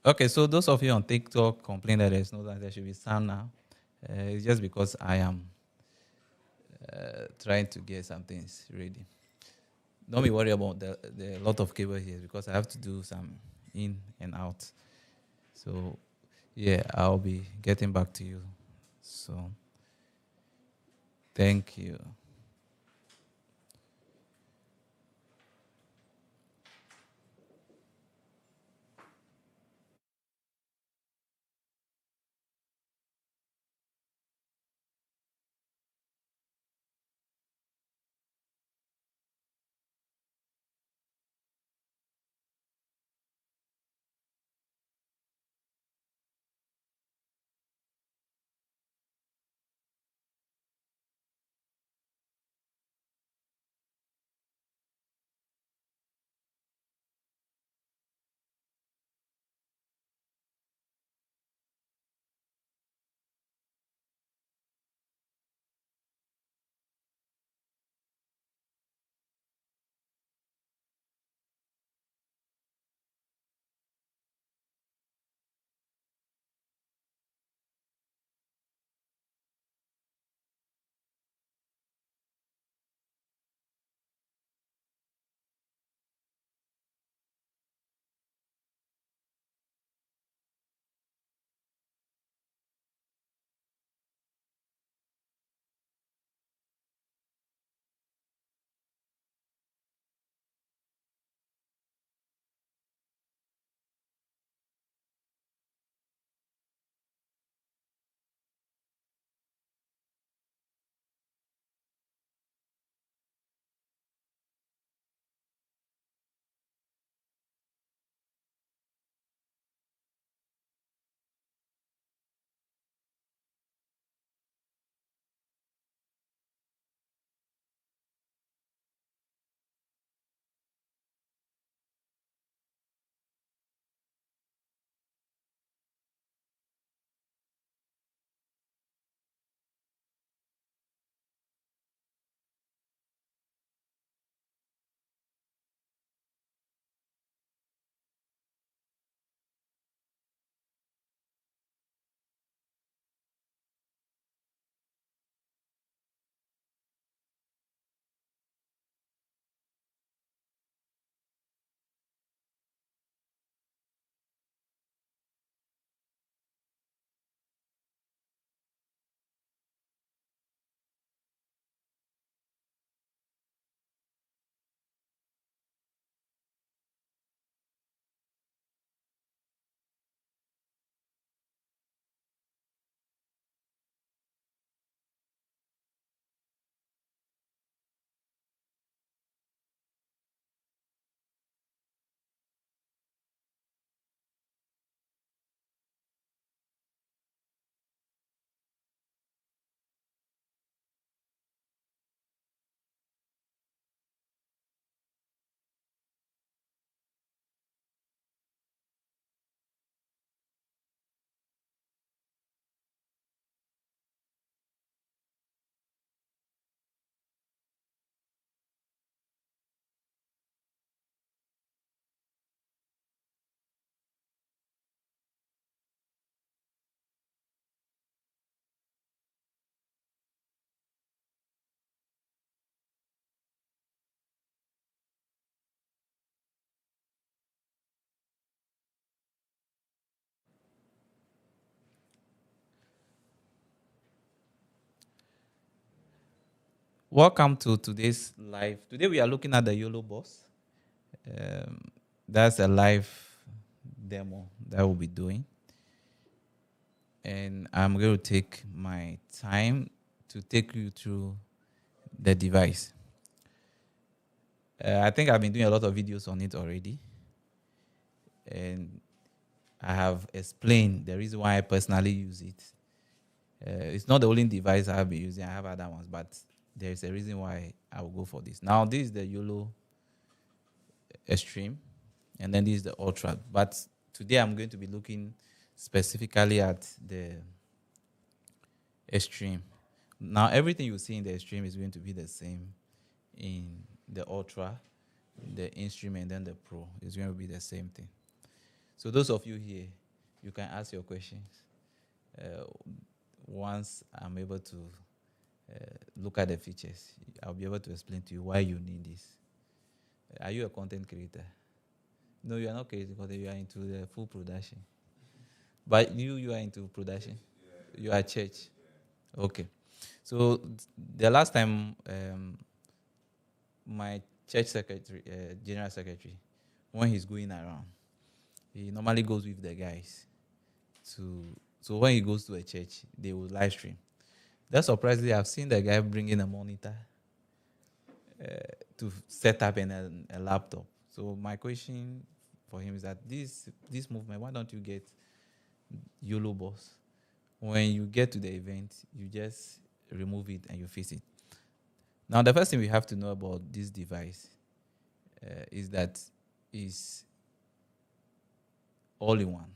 Okay, so those of you on TikTok complain that there's no that there should be sound now. It's just because I am trying to get some things ready. Don't be worried about the lot of cable here because I have to do some in and out. So yeah, I'll be getting back to you. So thank you. Welcome to today's live. Today we are looking at the YoloBox. Um, that's a live demo that we'll be doing, and I'm going to take my time to take you through the device. I think I've been doing a lot of videos on it already, and I have explained the reason why I personally use it. It's not the only device I have been using. I have other ones, but there's a reason why I will go for this. Now, this is the YOLO Extreme, and then this is the Ultra. But today I'm going to be looking specifically at the Extreme. Now, everything you see in the Extreme is going to be the same in the Ultra, the Instrument, and then the Pro. It's going to be the same thing. So those of you here, you can ask your questions. Uh, Once I'm able to look at the features, I'll be able to explain to you why you need this. Are you a content creator? No, you are not creating content. You are into the full production. But you are into production. You are church. Okay. So the last time my church secretary, general secretary, when he's going around, he normally goes with the guys to. So when he goes to a church, they will live stream. That's surprisingly, I've seen the guy bringing a monitor to set up a laptop. So my question for him is that this movement, why don't you get YoloBox? When you get to the event, you just remove it and you fix it. Now, the first thing we have to know about this device is that it's all in one.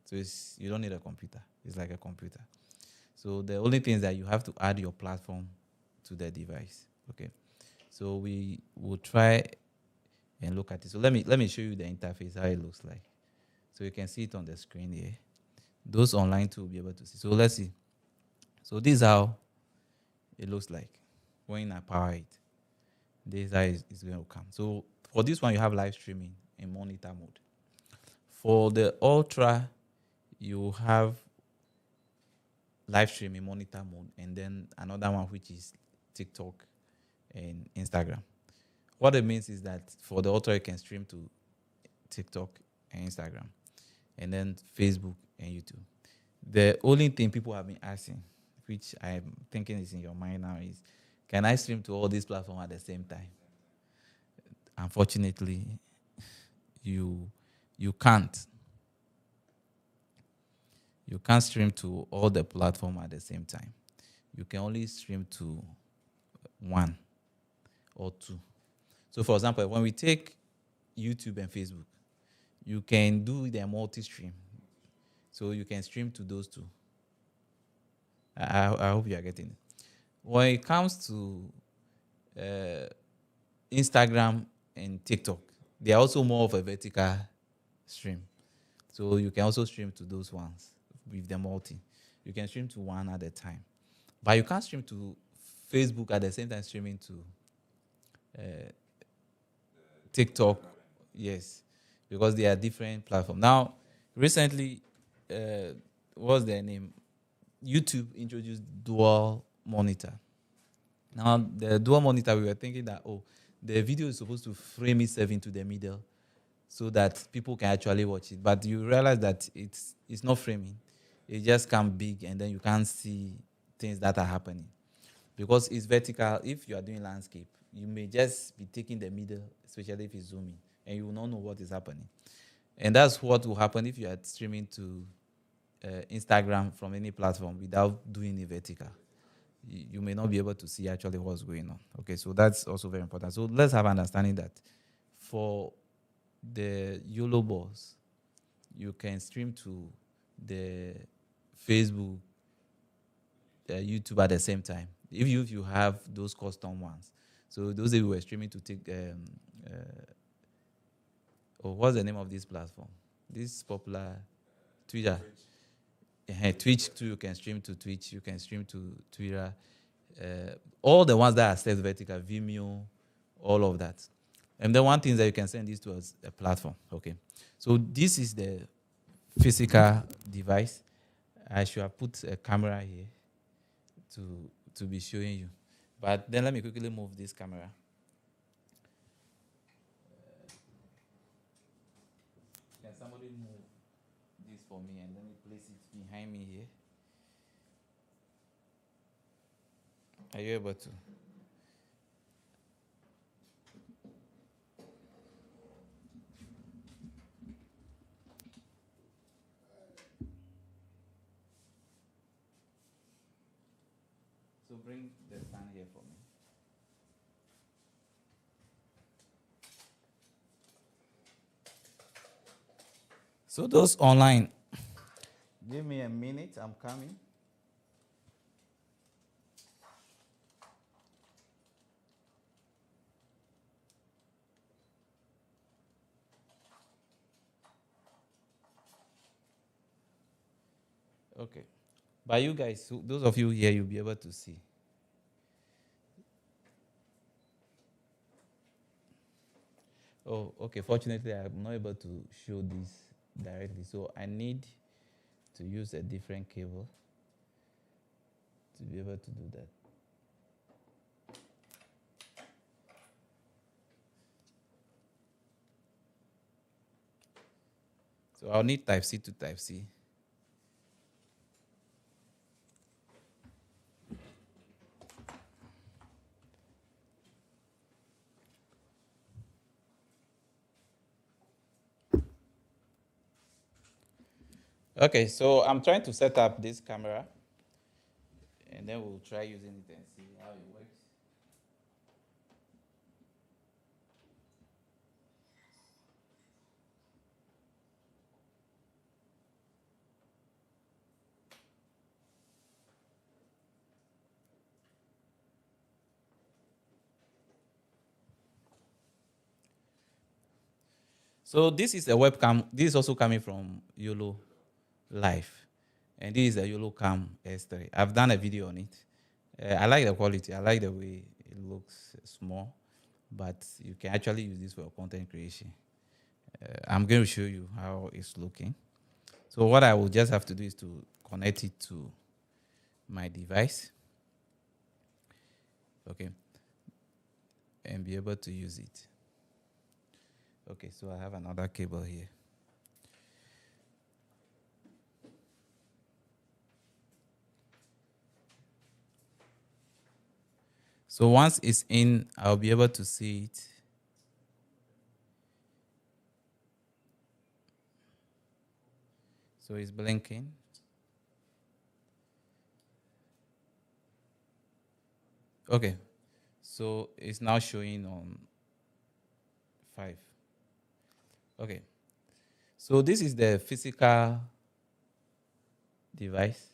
So you don't need a computer. It's like a computer. So the only thing is that you have to add your platform to the device. Okay. So we will try and look at it. So let me show you the interface, how it looks like. So you can see it on the screen here. Those online too will be able to see. So let's see. So this is how it looks like when I power it. This is how it's going to come. So for this one, you have live streaming in monitor mode. For the Ultra, you have live streaming monitor mode, and then another one which is TikTok and Instagram. What it means is that for the Ultra, you can stream to TikTok and Instagram, and then Facebook and YouTube. The only thing people have been asking, which I'm thinking is in your mind now, is can I stream to all these platforms at the same time? Unfortunately, you can't. You can't stream to all the platforms at the same time. You can only stream to one or two. So, for example, when we take YouTube and Facebook, you can do the multi-stream. So you can stream to those two. I hope you are getting it. When it comes to Instagram and TikTok, they are also more of a vertical stream. So you can also stream to those ones with the multi. You can stream to one at a time. But you can't stream to Facebook at the same time streaming to TikTok. Yes, because they are different platforms. Now, recently, what's their name? YouTube introduced dual monitor. Now, the dual monitor, we were thinking that, the video is supposed to frame itself into the middle so that people can actually watch it. But you realize that it's not framing. It just comes big and then you can't see things that are happening. Because it's vertical, if you are doing landscape, you may just be taking the middle, especially if it's zooming, and you will not know what is happening. And that's what will happen if you are streaming to Instagram from any platform without doing it vertical. You may not be able to see actually what's going on. Okay, so that's also very important. So let's have understanding that for the YoloBox, you can stream to the Facebook, YouTube at the same time. If you have those custom ones. So those that we were streaming to take, what's the name of this platform? This popular Twitter. Twitch too, you can stream to Twitch, you can stream to Twitter. All the ones that are set vertical, Vimeo, all of that. And then one thing that you can send this to as a platform. Okay. So this is the physical device. I should have put a camera here to be showing you. But then let me quickly move this camera. Can somebody move this for me and let me place it behind me here? Are you able to? So bring the stand here for me. So those online, give me a minute, I'm coming. Okay. But you guys, those of you here, you'll be able to see. Oh, okay. Fortunately, I'm not able to show this directly, so I need to use a different cable to be able to do that. So I'll need Type C to Type C. Okay, so I'm trying to set up this camera, and then we'll try using it and see how it works. So this is a webcam. This is also coming from YOLO Live, and this is a YOLO Cam S3. I've done a video on it. I like the quality. I like the way it looks small, but you can actually use this for content creation. I'm going to show you how it's looking. So what I will just have to do is to connect it to my device, okay, and be able to use it. Okay, so I have another cable here. So once it's in, I'll be able to see it. So it's blinking. Okay, so it's now showing on 5. Okay, so this is the physical device.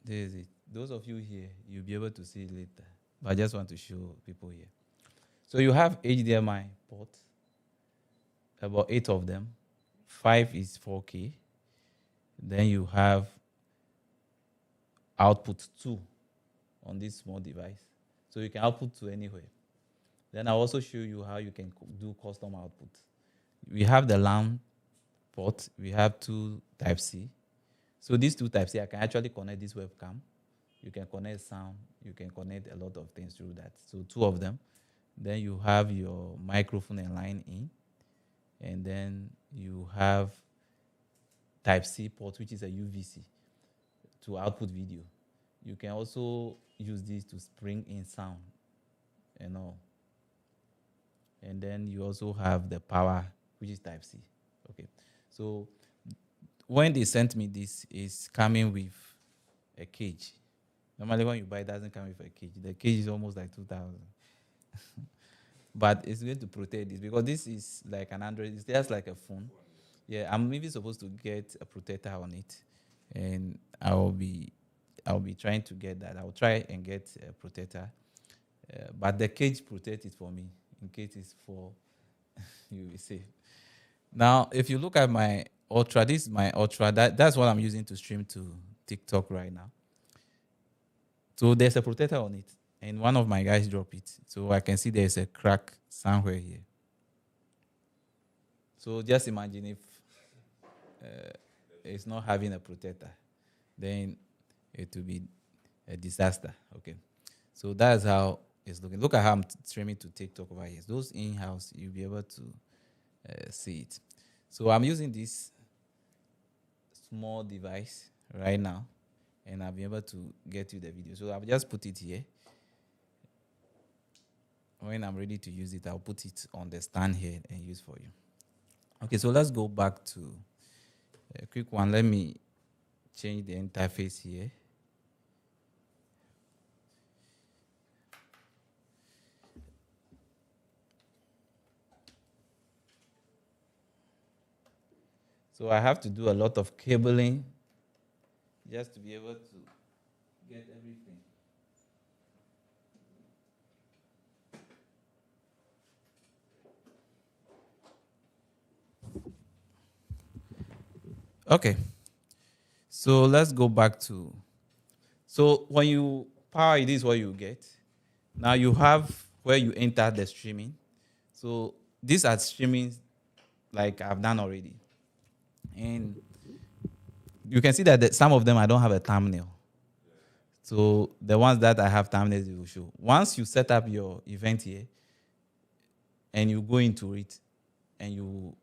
This is it. Those of you here, you'll be able to see it later. But I just want to show people here. So you have HDMI ports, about 8 of them. 5 is 4K. Then you have output 2 on this small device. So you can output to anywhere. Then I'll also show you how you can do custom output. We have the LAN port. We have 2 Type C. So these 2 Type C, I can actually connect this webcam. You can connect sound. You can connect a lot of things through that. So 2 of them. Then you have your microphone and line in. And then you have Type C port, which is a UVC, to output video. You can also use this to bring in sound and all. And then you also have the power, which is Type C. Okay. So when they sent me this, it's coming with a cage. Normally when you buy it doesn't come with a cage. The cage is almost like 2,000. But it's going to protect this because this is like an Android. It's just like a phone. Yeah, I'm even supposed to get a protector on it, and I'll be trying to get that. I'll try and get a protector, but the cage protects it for me in case it's for you will see. Now, if you look at my Ultra, this is my Ultra. That's what I'm using to stream to TikTok right now. So there's a protector on it, and one of my guys dropped it, so I can see there's a crack somewhere here. So just imagine if it's not having a protector, then it will be a disaster. Okay, so that's how it's looking. Look at how I'm streaming to TikTok over here. Those in-house, you'll be able to see it. So I'm using this small device right now, and I'll be able to get you the video. So I'll just put it here. When I'm ready to use it, I'll put it on the stand here and use for you. Okay, so let's go back to a quick one. Let me change the interface here. So I have to do a lot of cabling just to be able to get everything. Okay. So let's go back to. So when you power it, this is what you get. Now you have where you enter the streaming. So these are streaming like I've done already. And you can see that some of them I don't have a thumbnail. So the ones that I have thumbnails, it will show. Once you set up your event here and you go into it and you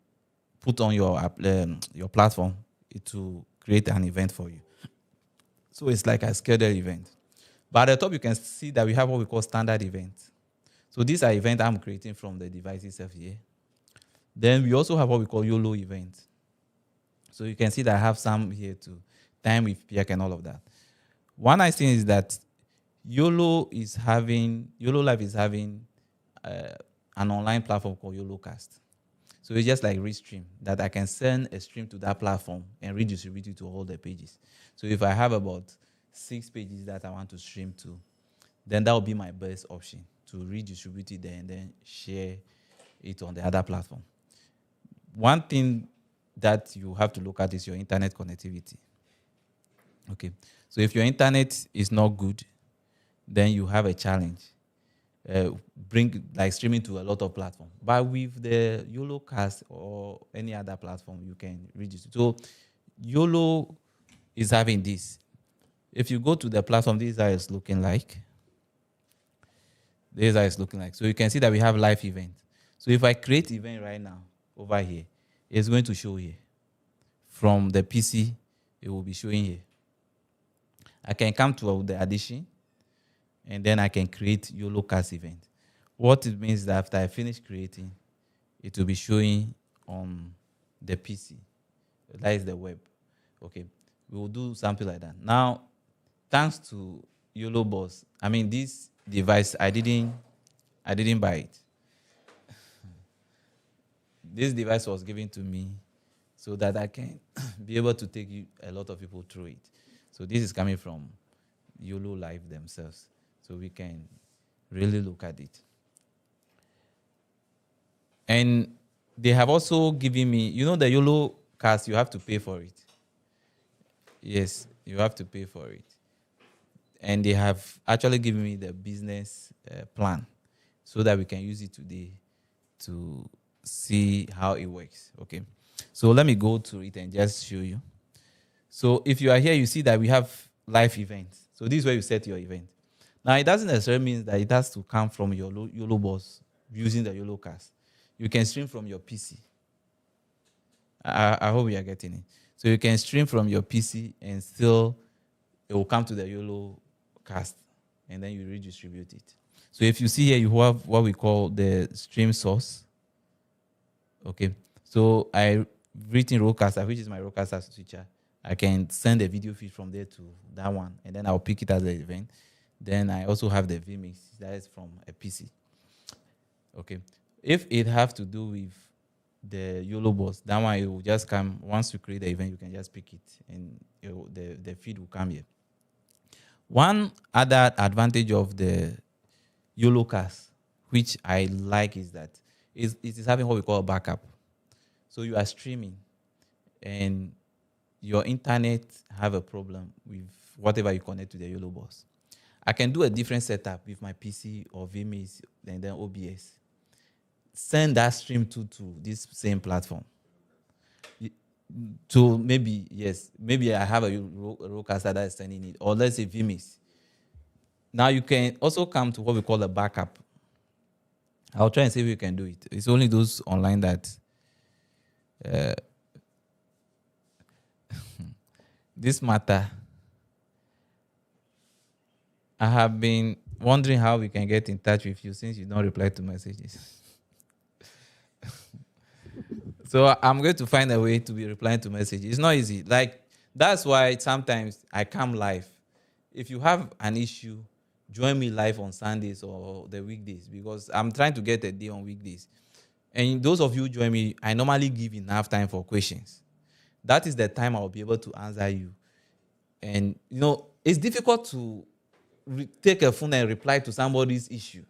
put on your platform, it will create an event for you. So it's like a scheduled event. But at the top, you can see that we have what we call standard events. So these are events I'm creating from the device itself here. Then we also have what we call YOLO events. So you can see that I have some here too. Time with Pierre and all of that. One nice thing is that YOLO Live is having an online platform called YoloCast. So it's just like Restream, that I can send a stream to that platform and redistribute it to all the pages. So if I have about 6 pages that I want to stream to, then that would be my best option to redistribute it there and then share it on the other platform. One thing that you have to look at is your internet connectivity. Okay. So if your internet is not good, then you have a challenge. Bring like streaming to a lot of platforms. But with the YoloCast or any other platform, you can register. So YOLO is having this. If you go to the platform, this is how it's looking like. This is how it's looking like. So you can see that we have live event. So if I create event right now over here, it's going to show here. From the PC, it will be showing here. I can come to the addition, and then I can create YoloCast event. What it means is that after I finish creating, it will be showing on the PC. That is the web. Okay. We will do something like that. Now, thanks to YoloBox, I mean this device, I didn't buy it. This device was given to me so that I can be able to take a lot of people through it. So this is coming from YOLO Live themselves. So we can really look at it. And they have also given me, the YOLO cast, you have to pay for it. Yes, you have to pay for it. And they have actually given me the business plan so that we can use it today to see how it works. Okay. So let me go to it and just show you. So if you are here, you see that we have live events. So this is where you set your event. Now, it doesn't necessarily mean that it has to come from your YoloBox using the YoloCast. You can stream from your PC. I hope you are getting it. So you can stream from your PC and still it will come to the YoloCast and then you redistribute it. So if you see here, you have what we call the stream source. Okay. So I written Rodecaster, which is my Rodecaster switcher. I can send a video feed from there to that one, and then I'll pick it as an event. Then I also have the vMix, that is from a PC. Okay. If it have to do with the YoloBox, that one it will just come. Once you create the event, you can just pick it, and the feed will come here. One other advantage of the YoloCast, which I like, is that it is having what we call a backup. So you are streaming, and your internet have a problem with whatever you connect to the YoloBox. I can do a different setup with my PC or vMix and then OBS. Send that stream to this same platform. So maybe I have a Rodecaster that is sending it, or let's say vMix. Now you can also come to what we call a backup. I'll try and see if we can do it. It's only those online that this matter. I have been wondering how we can get in touch with you since you don't reply to messages. So I'm going to find a way to be replying to messages. It's not easy. Like, that's why sometimes I come live. If you have an issue, join me live on Sundays or the weekdays, because I'm trying to get a day on weekdays. And those of you who join me, I normally give enough time for questions. That is the time I'll be able to answer you. And, it's difficult to take a phone and reply to somebody's issue.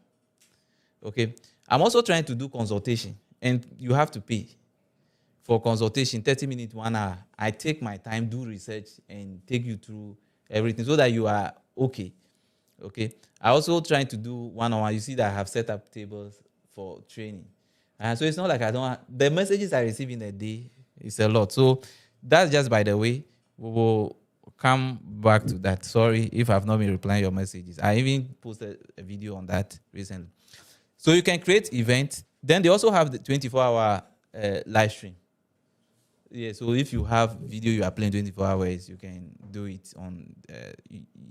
Okay? I'm also trying to do consultation, and you have to pay. for consultation, 30 minutes, 1 hour. I take my time, do research, and take you through everything so that you are okay. Okay. I also trying to do one-on-one. You see that I have set up tables for training. And so it's not like I don't the messages I receive in a day is a lot. So that's just by the way. We will come back to that. Sorry if I've not been replying your messages. I even posted a video on that recently. So you can create events. Then they also have the 24-hour live stream. Yeah, so if you have video you are playing 24 hours, you can do it on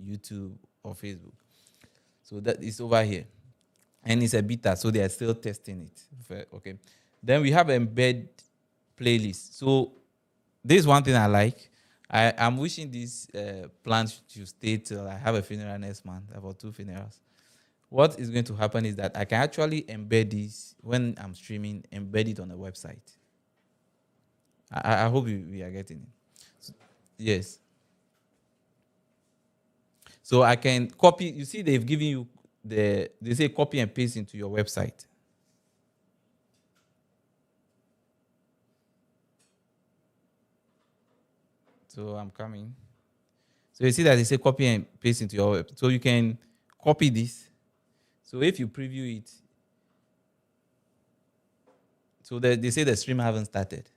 YouTube or Facebook. So that is over here. And it's a beta, so they are still testing it. Okay. Then we have embed playlist. So this is one thing I like. I'm wishing this plan to stay till I have a funeral next month, about 2 funerals. What is going to happen is that I can actually embed this when I'm streaming, embed it on the website. I hope we are getting it. So, yes. So I can copy. You see, they've given you they say copy and paste into your website. So I'm coming. So you see that they say copy and paste into your web. So you can copy this. So if you preview it, so they say the stream haven't started.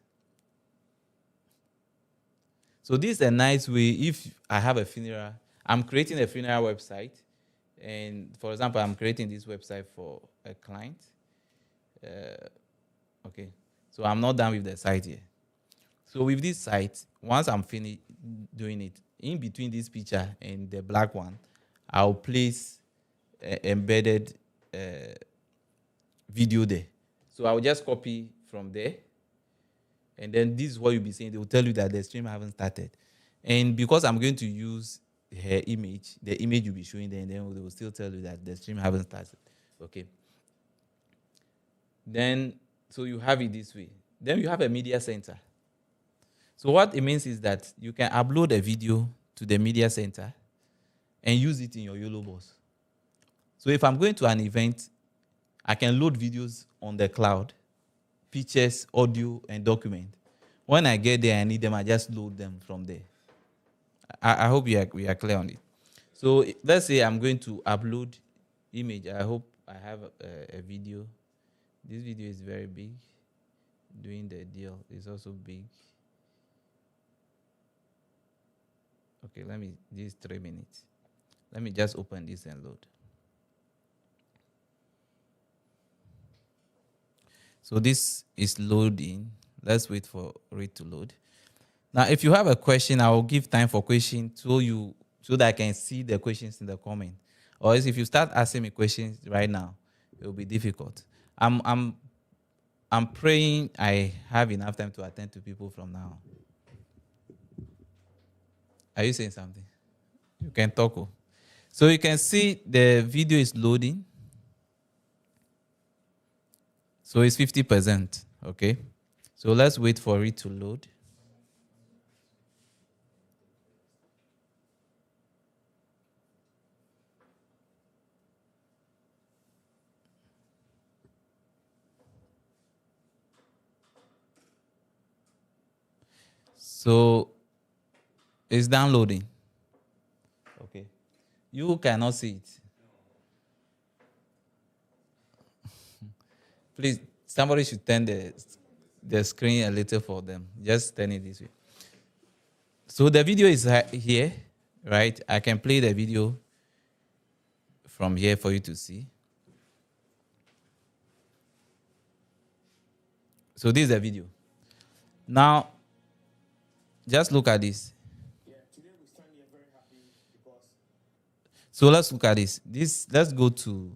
So this is a nice way. If I have a funeral, I'm creating a funeral website. And for example, I'm creating this website for a client. Okay. So I'm not done with the site yet. So with this site, once I'm finished doing it, in between this picture and the black one, I'll place embedded video there. So I'll just copy from there. And then this is what you'll be saying. They will tell you that the stream haven't started. And because I'm going to use her image, the image you'll be showing there, and then they will still tell you that the stream haven't started. Okay. Then, so you have it this way. Then you have a media center. So what it means is that you can upload a video to the media center and use it in your YoloBox. So if I'm going to an event, I can load videos on the cloud, pictures, audio, and document. When I get there, I need them, I just load them from there. I hope we are clear on it. So let's say I'm going to upload image. I hope I have a video. This video is very big. Doing the deal is also big. Okay, this is 3 minutes. Let me just open this and load. So this is loading. Let's wait for it to load. Now, if you have a question, I will give time for questions so that I can see the questions in the comment. Or else if you start asking me questions right now, it will be difficult. I'm praying I have enough time to attend to people from now. Are you saying something? You can talk. So you can see the video is loading. So it's 50%. Okay. So let's wait for it to load. So it's downloading. Okay. You cannot see it. Please, somebody should turn the screen a little for them. Just turn it this way. So the video is here, right? I can play the video from here for you to see. So this is the video. Now, just look at this. Yeah, today we stand here very happy because. So let's look at this. Let's go to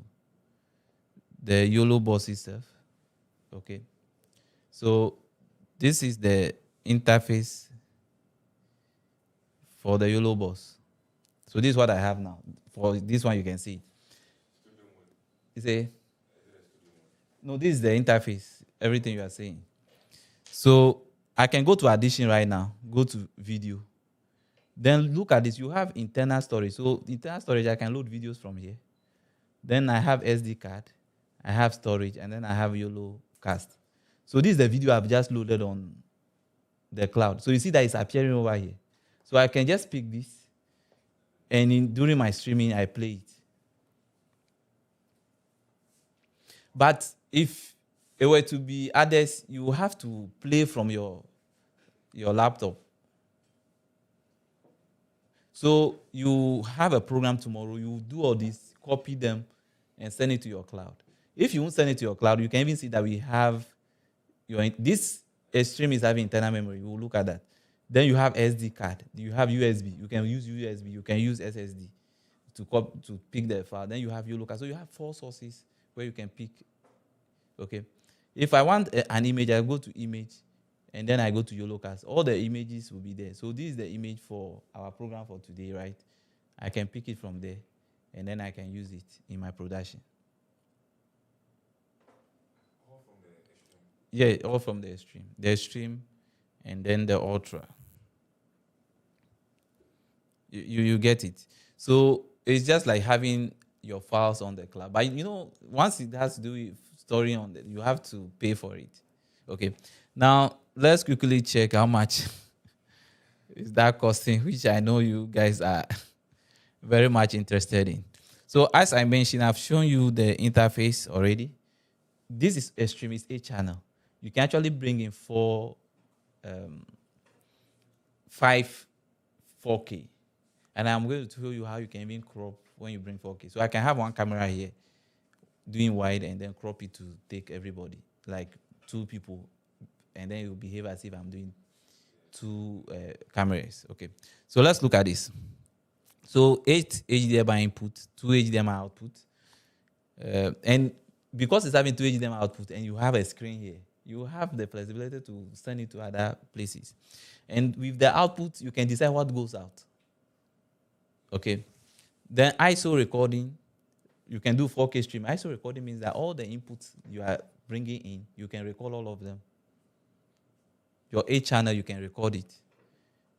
the YoloBox itself. Okay. So this is the interface for the YoloBox. So this is what I have now. For this one, you can see. You say? No, this is the interface. Everything you are saying. So I can go to addition right now. Go to video. Then look at this. You have internal storage. So internal storage, I can load videos from here. Then I have SD card. I have storage. And then I have YoloCast. So this is the video I've just loaded on the cloud. So you see that it's appearing over here. So I can just pick this, and during my streaming, I play it. But if it were to be others, you have to play from your laptop. So you have a program tomorrow, you do all this, copy them, and send it to your cloud. If you won't send it to your cloud, you can even see that we have this stream is having internal memory. We'll look at that. Then you have SD card. You have USB. You can use USB. You can use SSD to pick the file. Then you have YoloBox. So you have 4 sources where you can pick. Okay. If I want an image, I go to image, and then I go to YoloBox. All the images will be there. So this is the image for our program for today, right? I can pick it from there, and then I can use it in my production. Yeah, all from the stream. The stream, and then the ultra. You get it. So it's just like having your files on the cloud. But once it has to do with storing on it, you have to pay for it. Okay. Now let's quickly check how much is that costing, which I know you guys are very much interested in. So as I mentioned, I've shown you the interface already. This is a stream, it's a channel. You can actually bring in 5 4K. And I'm going to show you how you can even crop when you bring 4K. So I can have one camera here doing wide and then crop it to take everybody, like 2 people. And then it will behave as if I'm doing 2 cameras. Okay. So let's look at this. So 8 HDMI input, 2 HDMI output. And because it's having 2 HDMI output and you have a screen here, you have the flexibility to send it to other places. And with the output, you can decide what goes out. Okay. Then ISO recording, you can do 4K stream. ISO recording means that all the inputs you are bringing in, you can record all of them. Your 8 channel, you can record it.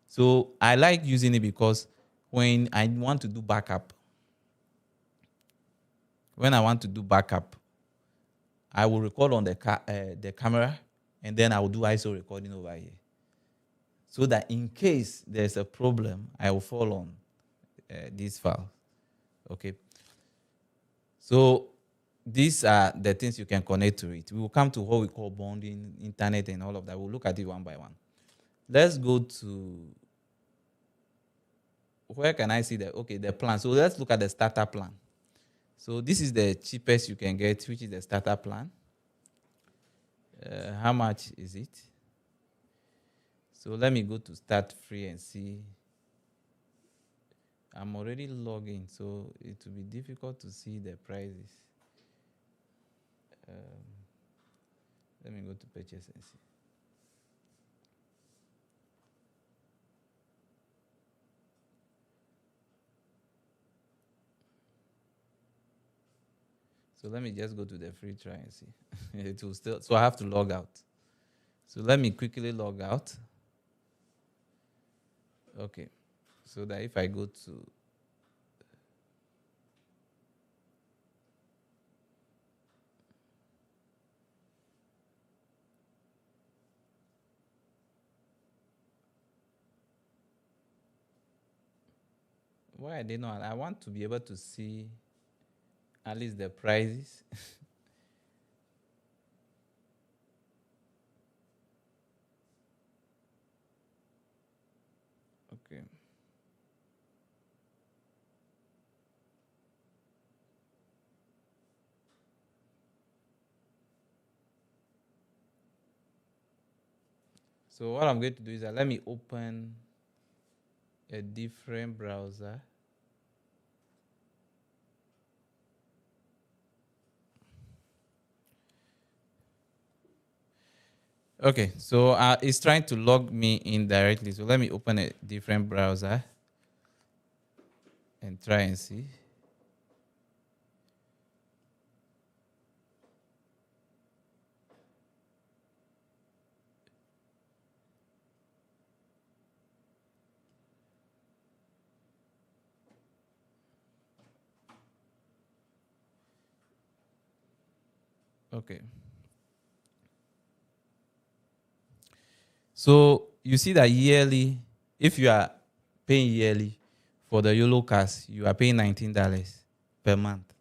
So I like using it because when I want to do backup, I will record on the camera, and then I will do ISO recording over here. So that in case there's a problem, I will fall on this file. Okay. So these are the things you can connect to it. We will come to what we call bonding, internet, and all of that. We'll look at it one by one. Let's go to, where can I see the plan? So let's look at the starter plan. So this is the cheapest you can get, which is the starter plan. How much is it? So let me go to start free and see. I'm already logged in, so it will be difficult to see the prices. Let me go to purchase and see. So let me just go to the free trial and see. It will still, so I have to log out. So let me quickly log out. Okay. So that if I go to, why I did not, I want to be able to see at least the prices. Okay. So what I'm going to do is that let me open a different browser. Okay, so it's trying to log me in directly. So let me open a different browser and try and see. Okay. So you see that yearly, if you are paying yearly for the YoloCast, you are paying $19 per month.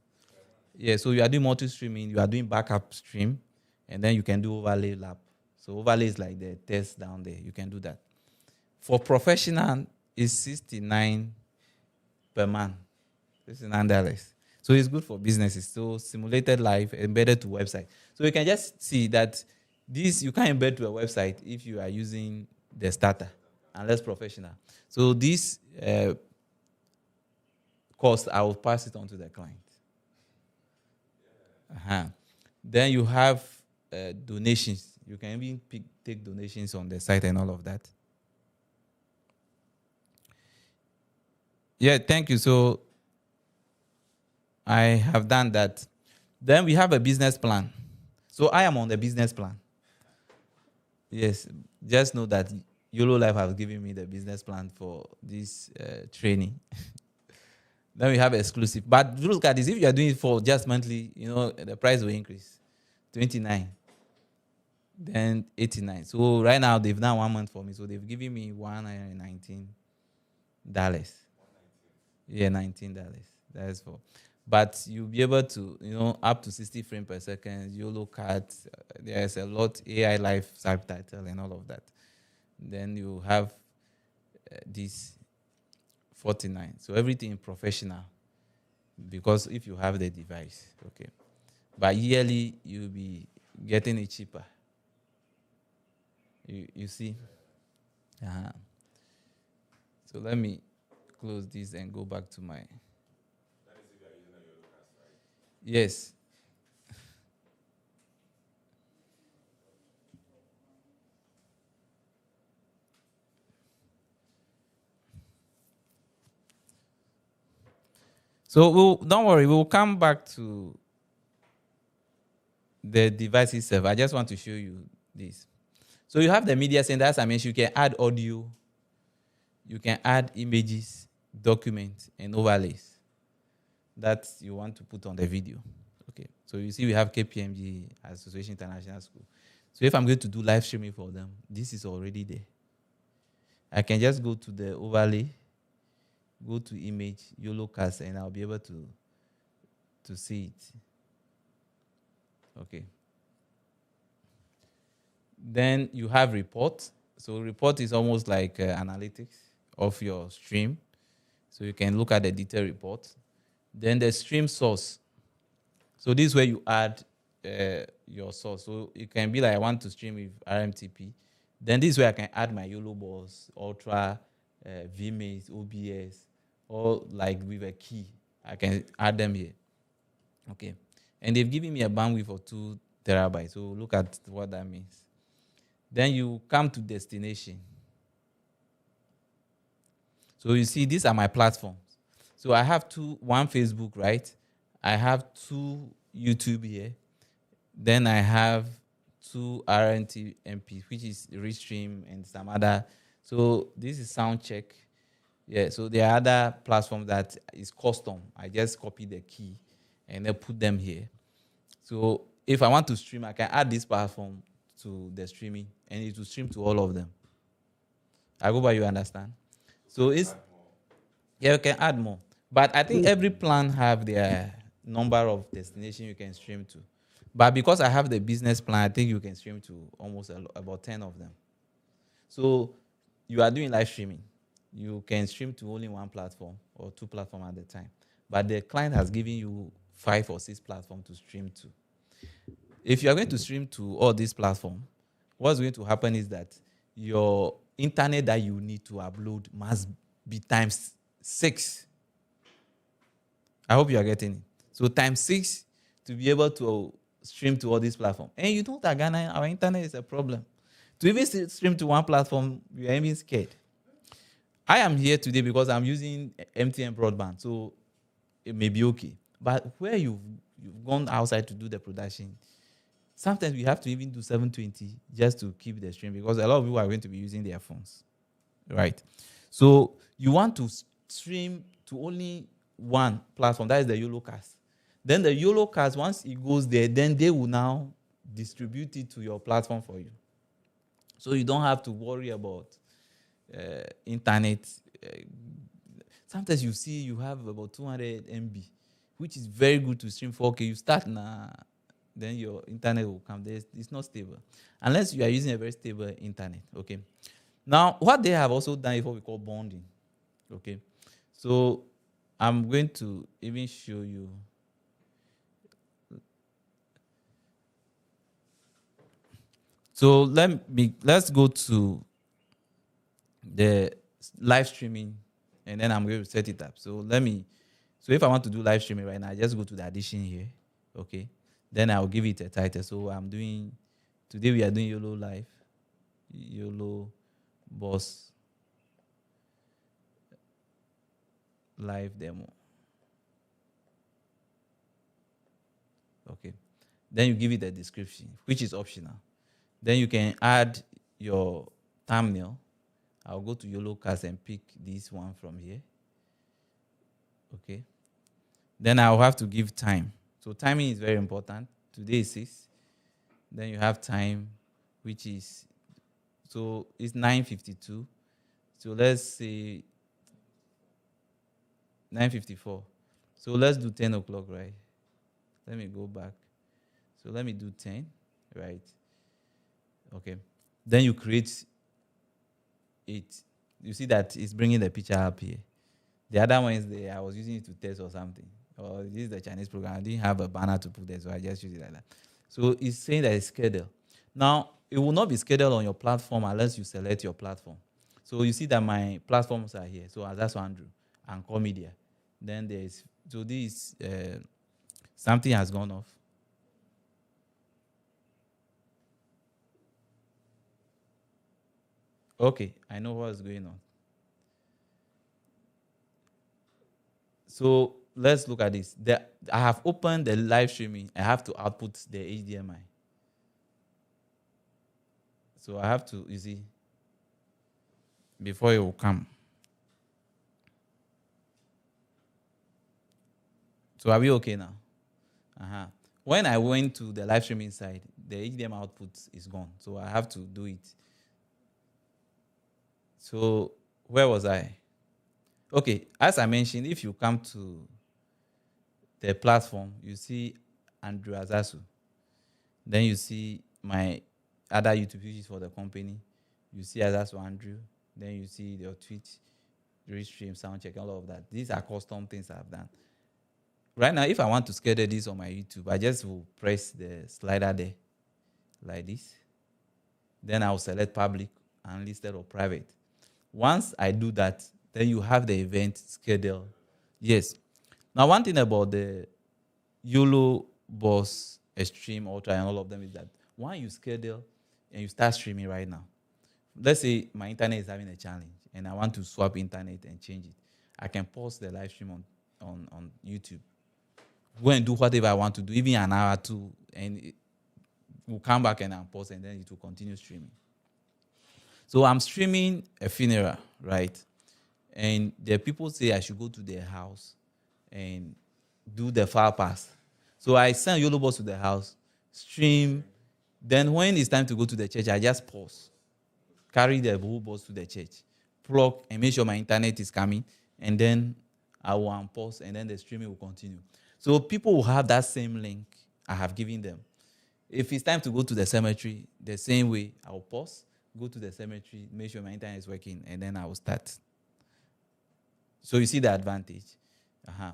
Yeah, so you are doing multi-streaming, you are doing backup stream, and then you can do overlay lab. So overlay is like the test down there. You can do that. For professional, it's 69 per month. $69. So it's good for businesses. So simulated live embedded to website. So you can just see that this you can't embed to a website if you are using the starter, unless professional. So this cost, I will pass it on to the client. Uh-huh. Then you have donations. You can even take donations on the site and all of that. Yeah, thank you. So I have done that. Then we have a business plan. So I am on the business plan. Yes, just know that YOLO Life has given me the business plan for this training. Then we have exclusive. But look at this. If you are doing it for just monthly, the price will increase. 29. Then 89. So right now they've done 1 month for me. So they've given me $119. Yeah, $19. That is for. But you'll be able to, up to 60 frames per second, YOLO cards. There's a lot AI live subtitle and all of that. Then you have this 49. So everything professional. Because if you have the device, okay. But yearly, you'll be getting it cheaper. You see? Uh-huh. So let me close this and go back to my. Yes. So don't worry, we'll come back to the device itself. I just want to show you this. So you have the media center. As I mentioned, you can add audio, you can add images, documents, and overlays that you want to put on the video. Okay. So you see we have KPMG, Association International School. So if I'm going to do live streaming for them, this is already there. I can just go to the overlay, go to image, YoloCast, and I'll be able to see it. Okay. Then you have report. So report is almost like analytics of your stream. So you can look at the detailed report. Then the stream source. So this is where you add your source. So it can be like I want to stream with RMTP. Then this is where I can add my YoloBox, Ultra, VMAX, OBS, or like with a key. I can add them here. Okay. And they've given me a bandwidth of 2 terabytes. So look at what that means. Then you come to destination. So you see, these are my platforms. So I have one Facebook, right? I have 2 YouTube here. Then I have 2 RNT MP, which is Restream and some other. So this is Soundcheck. Yeah, so there are other platforms that is custom. I just copy the key and then put them here. So if I want to stream, I can add this platform to the streaming and it will stream to all of them. I hope you understand. So you can add more. But I think every plan have their number of destination you can stream to. But because I have the business plan, I think you can stream to almost about 10 of them. So you are doing live streaming. You can stream to only 1 platform or 2 platforms at a time. But the client has given you 5 or 6 platforms to stream to. If you are going to stream to all these platforms, what's going to happen is that your internet that you need to upload must be times 6. I hope you are getting it. So times 6 to be able to stream to all these platforms. And you know that Ghana, our internet is a problem. To even stream to 1 platform, we are even scared. I am here today because I'm using MTN broadband, so it may be okay. But where you've gone outside to do the production, sometimes we have to even do 720 just to keep the stream because a lot of people are going to be using their phones, right? So you want to stream to only 1 platform, that is the YoloCast. Then the YoloCast, once it goes there, then they will now distribute it to your platform for you. So you don't have to worry about internet. Uh, Sometimes you see you have about 200 MB, which is very good to stream 4K. You start now, then your internet will come. It's not stable unless you are using a very stable internet. Okay. Now, what they have also done is what we call bonding. Okay. So I'm going to even show you. So let's go to the live streaming, and then I'm going to set it up. So if I want to do live streaming right now, I just go to the addition here. Okay. Then I'll give it a title. So today we are doing YOLO Live, YOLO Boss Live Demo. Okay. Then you give it a description, which is optional. Then you can add your thumbnail. I'll go to YoloCast and pick this one from here. Okay. Then I'll have to give time. So timing is very important. Today is 6. Then you have time, which is, so it's 9:52. So let's say 9:54. So let's do 10 o'clock, right? Let me go back. So let me do 10, right? Okay. Then you create it. You see that it's bringing the picture up here. The other one is there. I was using it to test or something. Or this is the Chinese program. I didn't have a banner to put there, so I just use it like that. So it's saying that it's scheduled. Now, it will not be scheduled on your platform unless you select your platform. So you see that my platforms are here. So that's Andrew and Core Media. Then there's, so this, something has gone off. Okay, I know what's going on. So let's look at this. I have opened the live streaming. I have to output the HDMI. So I have to, you see, before it will come. So are we okay now? Uh-huh. When I went to the live streaming side, the HDMI output is gone. So I have to do it. So where was I? Okay, as I mentioned, if you come to the platform, you see Andrew Azasu. Then you see my other YouTube pages for the company. You see Azasu Andrew. Then you see your Twitch, Restream, Soundcheck, all of that. These are custom things I've done. Right now, if I want to schedule this on my YouTube, I just will press the slider there, like this. Then I'll select public, unlisted, or private. Once I do that, then you have the event schedule. Yes. Now, one thing about the YOLO Boss, Extreme, Ultra, and all of them is that when you schedule and you start streaming right now, let's say my internet is having a challenge and I want to swap internet and change it, I can pause the live stream on YouTube, go and do whatever I want to do, even an hour or two, and it will come back and unpause, and then it will continue streaming. So I'm streaming a funeral, right? And the people say I should go to their house and do the file pass. So I send YoloBox to the house, stream. Then when it's time to go to the church, I just pause, carry the whole box to the church, plug, and make sure my internet is coming. And then I will unpause, and then the streaming will continue. So people will have that same link I have given them. If it's time to go to the cemetery, the same way, I will pause, go to the cemetery, make sure my internet is working, and then I will start. So you see the advantage.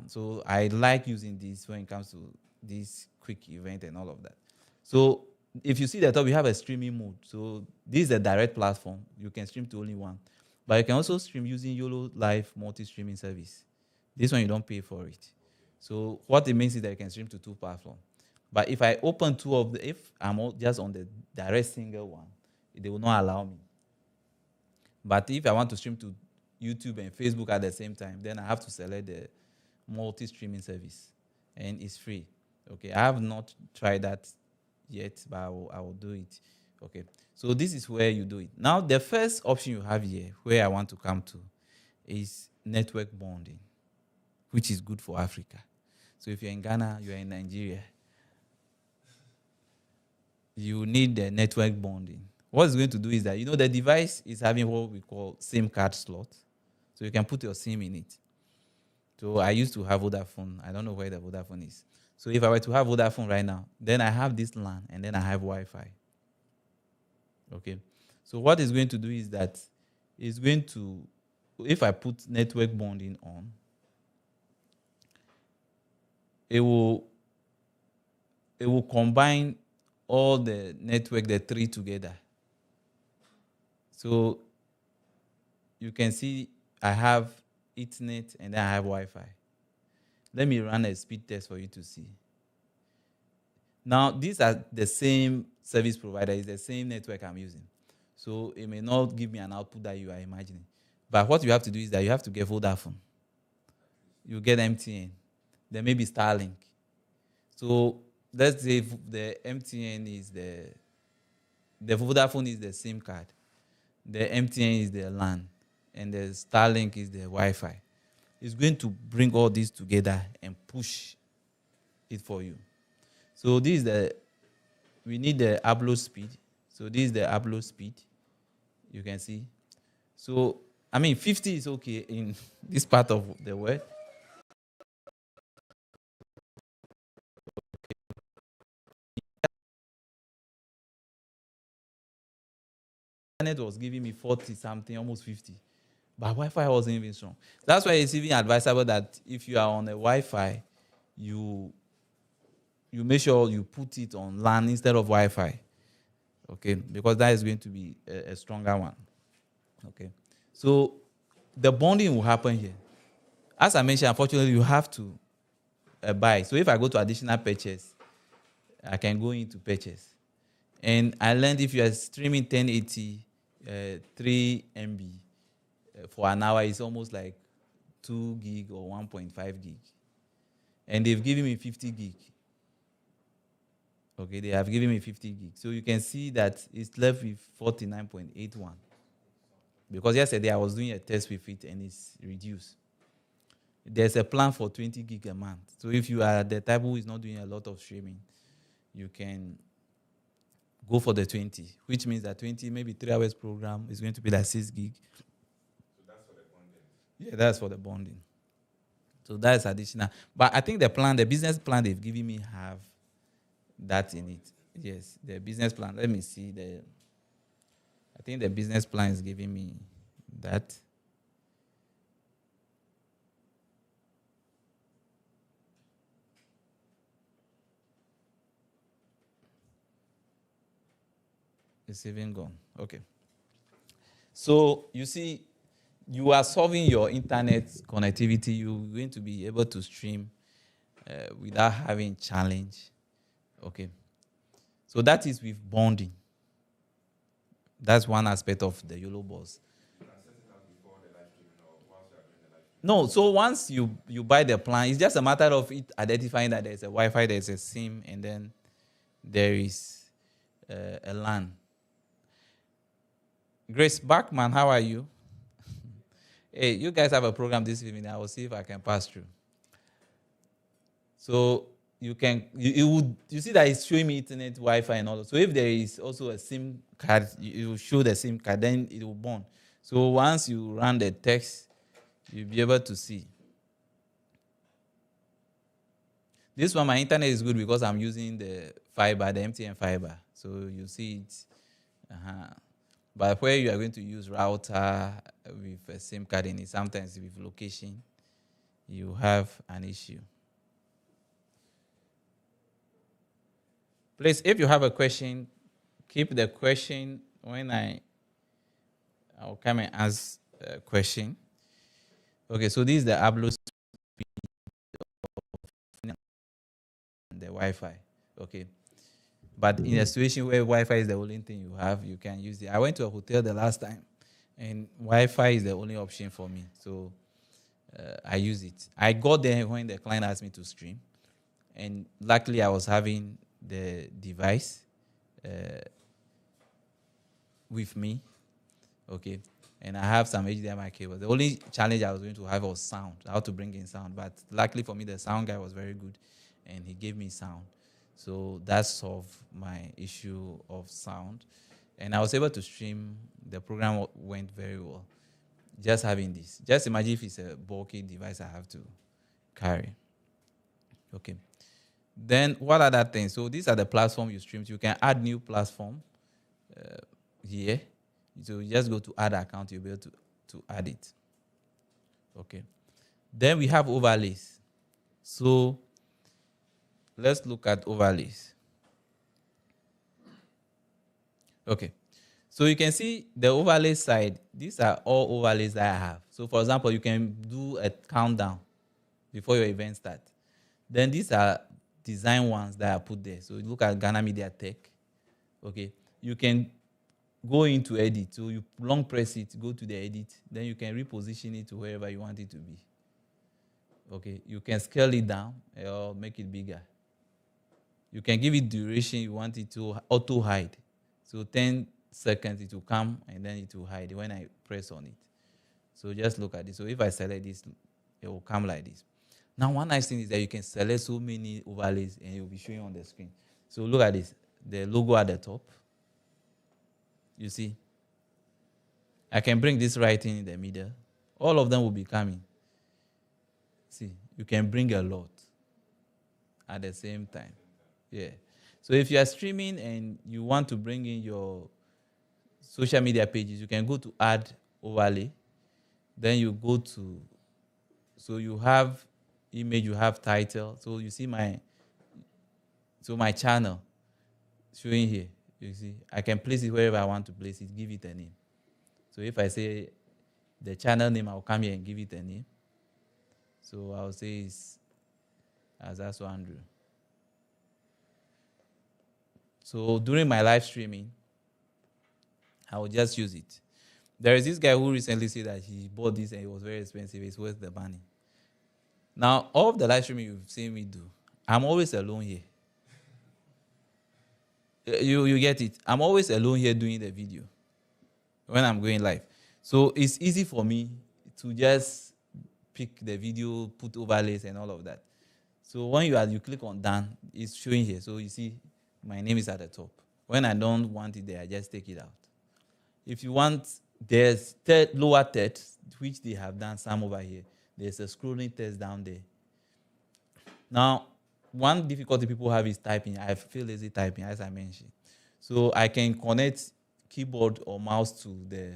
So I like using this when it comes to this quick event and all of that. So if you see the top, we have a streaming mode. So this is a direct platform. You can stream to only one. But you can also stream using YOLO Live multi-streaming service. This one, you don't pay for it. So what it means is that you can stream to 2 platforms. But if I open 2 of the, if I'm just on the direct single one, they will not allow me. But if I want to stream to YouTube and Facebook at the same time, then I have to select the multi-streaming service, and it's free. Okay, I have not tried that yet, but I will do it. Okay, so this is where you do it. Now, the first option you have here, where I want to come to, is network bonding, which is good for Africa. So if you're in Ghana, you're in Nigeria, you need the network bonding. what it's going to do is that, the device is having what we call SIM card slot. So you can put your SIM in it. So I used to have Vodafone. I don't know where the Vodafone is. So if I were to have Vodafone right now, then I have this LAN and then I have Wi-Fi. Okay. So what it's going to do is that it's going to, if I put network bonding on, it will combine all the network, the three together. So you can see I have Ethernet and then I have Wi-Fi. Let me run a speed test for you to see. Now, these are the same service provider, it's the same network I'm using. So it may not give me an output that you are imagining. But what you have to do is that you have to get Vodafone. You get MTN. There may be Starlink. So let's say the MTN is the Vodafone is the SIM card. The MTN is the LAN. And the Starlink is the Wi-Fi. It's going to bring all these together and push it for you. So this is we need the upload speed. So this is the upload speed. You can see. So, 50 is okay in this part of the world. Internet was giving me 40 something, almost 50. But Wi-Fi wasn't even strong. That's why it's even advisable that if you are on a Wi-Fi, you make sure you put it on LAN instead of Wi-Fi. Okay, because that is going to be a stronger one. Okay, so the bonding will happen here. As I mentioned, unfortunately, you have to buy. So if I go to additional purchase, I can go into purchase. And I learned if you are streaming 1080, 3 MB for an hour, it's almost like 2 gig or 1.5 gig. And they've given me 50 gig. Okay, they have given me 50 gig. So you can see that it's left with 49.81. Because yesterday I was doing a test with it and it's reduced. There's a plan for 20 gig a month. So if you are the type who is not doing a lot of streaming, you can go for the 20, which means that 20, maybe 3 hours program is going to be like 6 gig. So that's for the bonding? Yeah, that's for the bonding. So that's additional. But I think the business plan they've given me have that in it. Yes, the business plan. Let me see. I think the business plan is giving me that. It's even gone. Okay. So you see, you are solving your internet connectivity. You're going to be able to stream without having challenge. Okay. So that is with bonding. That's one aspect of the YoloBox. You can set it up before the live streaming or whilst you are doing the live streaming? No, so once you buy the plan, it's just a matter of it identifying that there's a Wi-Fi, there's a SIM, and then there is a LAN. Grace Bachman, how are you? Hey, you guys have a program this evening. I will see if I can pass through. So you see that it's showing me internet, Wi-Fi, and all that. So if there is also a SIM card, you show the SIM card, then it will bond. So once you run the text, you'll be able to see. This one, my internet is good because I'm using the fiber, the MTN fiber. So you see it. But where you are going to use router with a SIM card in it, sometimes with location, you have an issue. Please, if you have a question, keep the question when I'll come and ask a question. Okay, so this is the upload speed and the Wi-Fi. Okay. But in a situation where Wi-Fi is the only thing you have, you can use it. I went to a hotel the last time, and Wi-Fi is the only option for me. So I use it. I got there when the client asked me to stream, and luckily I was having the device with me. Okay. And I have some HDMI cables. The only challenge I was going to have was sound, how to bring in sound. But luckily for me, the sound guy was very good, and he gave me sound. So that solved my issue of sound. And I was able to stream. The program went very well. Just having this. Just imagine if it's a bulky device I have to carry. Okay. Then what other things? So these are the platforms you stream. You can add new platform here. So you just go to add account. You'll be able to add it. Okay. Then we have overlays. So let's look at overlays. Okay. So you can see the overlay side. These are all overlays that I have. So for example, you can do a countdown before your event starts. Then these are design ones that I put there. So look at Ghana Media Tech. Okay. You can go into edit. So you long press it, go to the edit. Then you can reposition it to wherever you want it to be. Okay. You can scale it down or make it bigger. You can give it duration. You want it to auto hide. So 10 seconds it will come and then it will hide when I press on it. So just look at this. So if I select this, it will come like this. Now, one nice thing is that you can select so many overlays and it will be showing on the screen. So look at this. The logo at the top. You see? I can bring this right in the middle. All of them will be coming. See, you can bring a lot at the same time. Yeah. So if you are streaming and you want to bring in your social media pages, you can go to add overlay. Then you go to, so you have image, you have title. So you see my channel showing here. You see, I can place it wherever I want to place it, give it a name. So if I say the channel name, I'll come here and give it a name. So I'll say it's Azaso Andrew. So during my live streaming, I will just use it. There is this guy who recently said that he bought this and it was very expensive. It's worth the money. Now, all of the live streaming you've seen me do, I'm always alone here. You get it? I'm always alone here doing the video when I'm going live. So it's easy for me to just pick the video, put overlays and all of that. So when you click on done, it's showing here. So you see my name is at the top. When I don't want it there, I just take it out. If you want, there's lower text, which they have done some over here. There's a scrolling text down there. Now, one difficulty people have is typing. I feel lazy typing, as I mentioned. So I can connect keyboard or mouse to the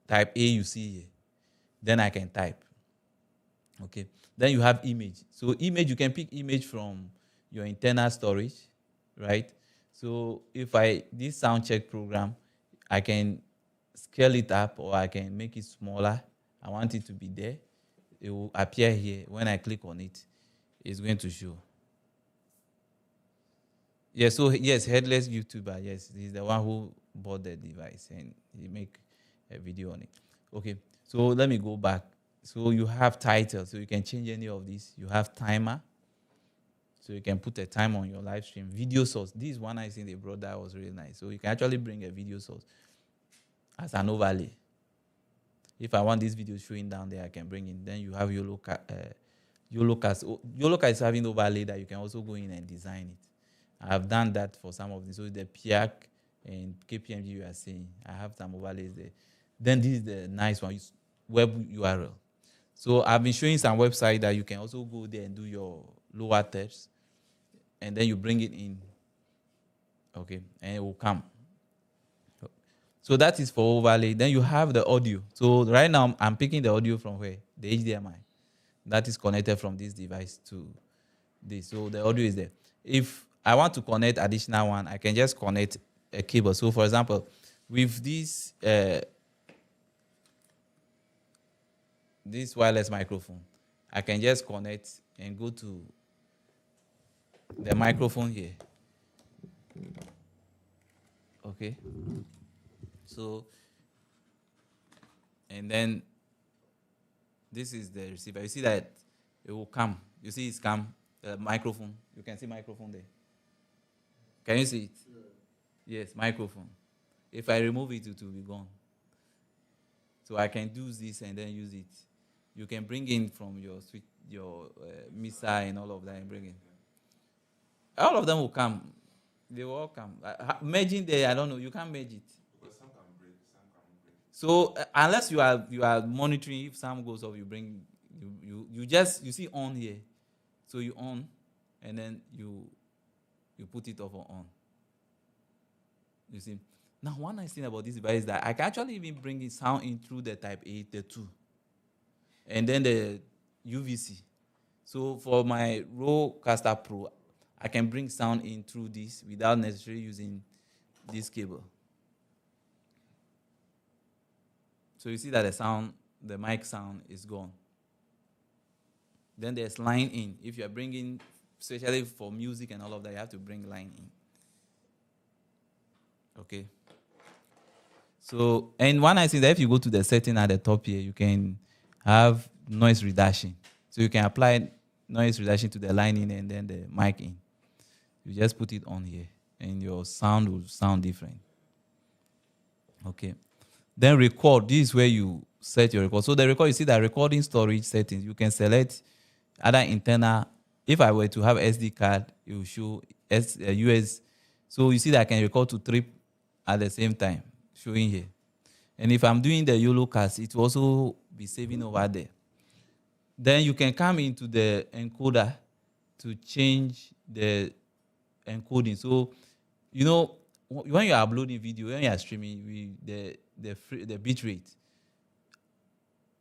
type A you see here. Then I can type. Okay. Then you have image. So image, you can pick image from your internal storage, right? So if this sound check program, I can scale it up or I can make it smaller. I want it to be there. It will appear here. When I click on it, it's going to show. Yeah, so yes, headless YouTuber, yes, he's the one who bought the device and he make a video on it. Okay, so let me go back. So you have title, so you can change any of these. You have timer, so you can put a time on your live stream. Video source, this one I think they brought that was really nice. So you can actually bring a video source as an overlay. If I want this video showing down there, I can bring in. Then you have YoloBox. YoloBox is having overlay that you can also go in and design it. I have done that for some of these. So the PIAC and KPMG you are seeing, I have some overlays there. Then this is the nice one, web URL. So I've been showing some website that you can also go there and do your lower text, and then you bring it in. Okay, and it will come. So that is for overlay. Then you have the audio. So right now I'm picking the audio from where? The HDMI. That is connected from this device to this. So the audio is there. If I want to connect additional one, I can just connect a cable. So for example, with this wireless microphone, I can just connect and go to the microphone here. Okay. So, and then this is the receiver. You see that it will come. You see it's come. The microphone. You can see microphone there. Can you see it? Yeah. Yes, microphone. If I remove it, it will be gone. So I can do this and then use it. You can bring in from your switch, your MISA and all of that and bring in. All of them will come. They will all come. Merging there, I don't know. You can't merge it. Because some can break, some can break. So unless you are monitoring, if some goes off, you bring you see on here, so you on, and then you put it off or on. You see. Now one nice thing about this device is that I can actually even bring the sound in through the Type A, the 2, and then the UVC. So for my Rodecaster Pro, I can bring sound in through this without necessarily using this cable. So you see that the mic sound is gone. Then there's line in. If you're bringing, especially for music and all of that, you have to bring line in. Okay. So, and one nice thing that if you go to the setting at the top here, you can have noise reduction. So you can apply noise reduction to the line in and then the mic in. You just put it on here, and your sound will sound different. Okay. Then record. This is where you set your record. So the record, you see that recording storage settings. You can select other internal. If I were to have SD card, it will show US. So you see that I can record to 3 at the same time, showing here. And if I'm doing the YoloCast, it will also be saving over there. Then you can come into the encoder to change the encoding. So, when you're uploading video, when you're streaming, the bit rate,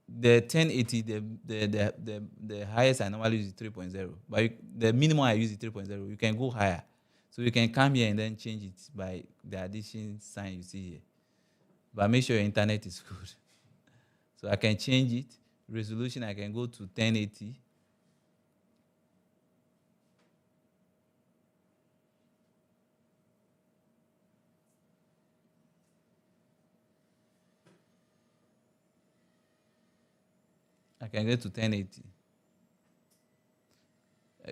the 1080, the highest I normally use is 3.0, but the minimum I use is 3.0. You can go higher. So you can come here and then change it by the addition sign you see here. But make sure your internet is good. So I can change it. Resolution, I can go to 1080. I can get to 1080.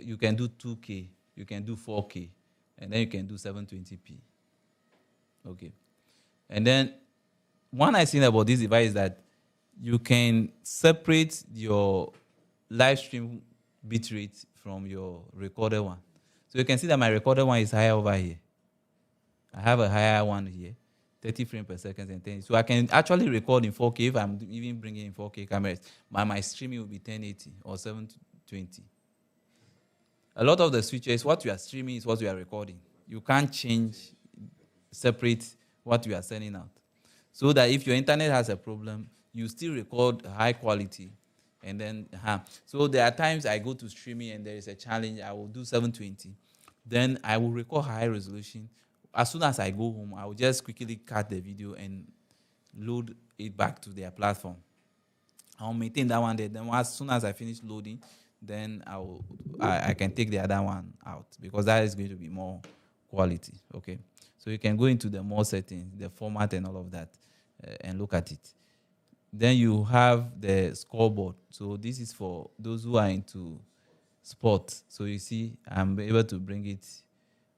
You can do 2K, you can do 4K, and then you can do 720p. Okay. And then one nice thing about this device is that you can separate your live stream bitrate from your recorded one. So you can see that my recorded one is higher over here. I have a higher one here, 30 frames per second and 10. So I can actually record in 4K if I'm even bringing in 4K cameras. My streaming will be 1080 or 720. A lot of the switches, what you are streaming is what you are recording. You can't separate what you are sending out. So that if your internet has a problem, you still record high quality. And then, so there are times I go to streaming and there is a challenge, I will do 720. Then I will record high resolution. As soon as I go home, I will just quickly cut the video and load it back to their platform. I'll maintain that one there. Then as soon as I finish loading, then I can take the other one out because that is going to be more quality. Okay, so you can go into the more settings, the format and all of that, and look at it. Then you have the scoreboard. So this is for those who are into sports. So you see, I'm able to bring it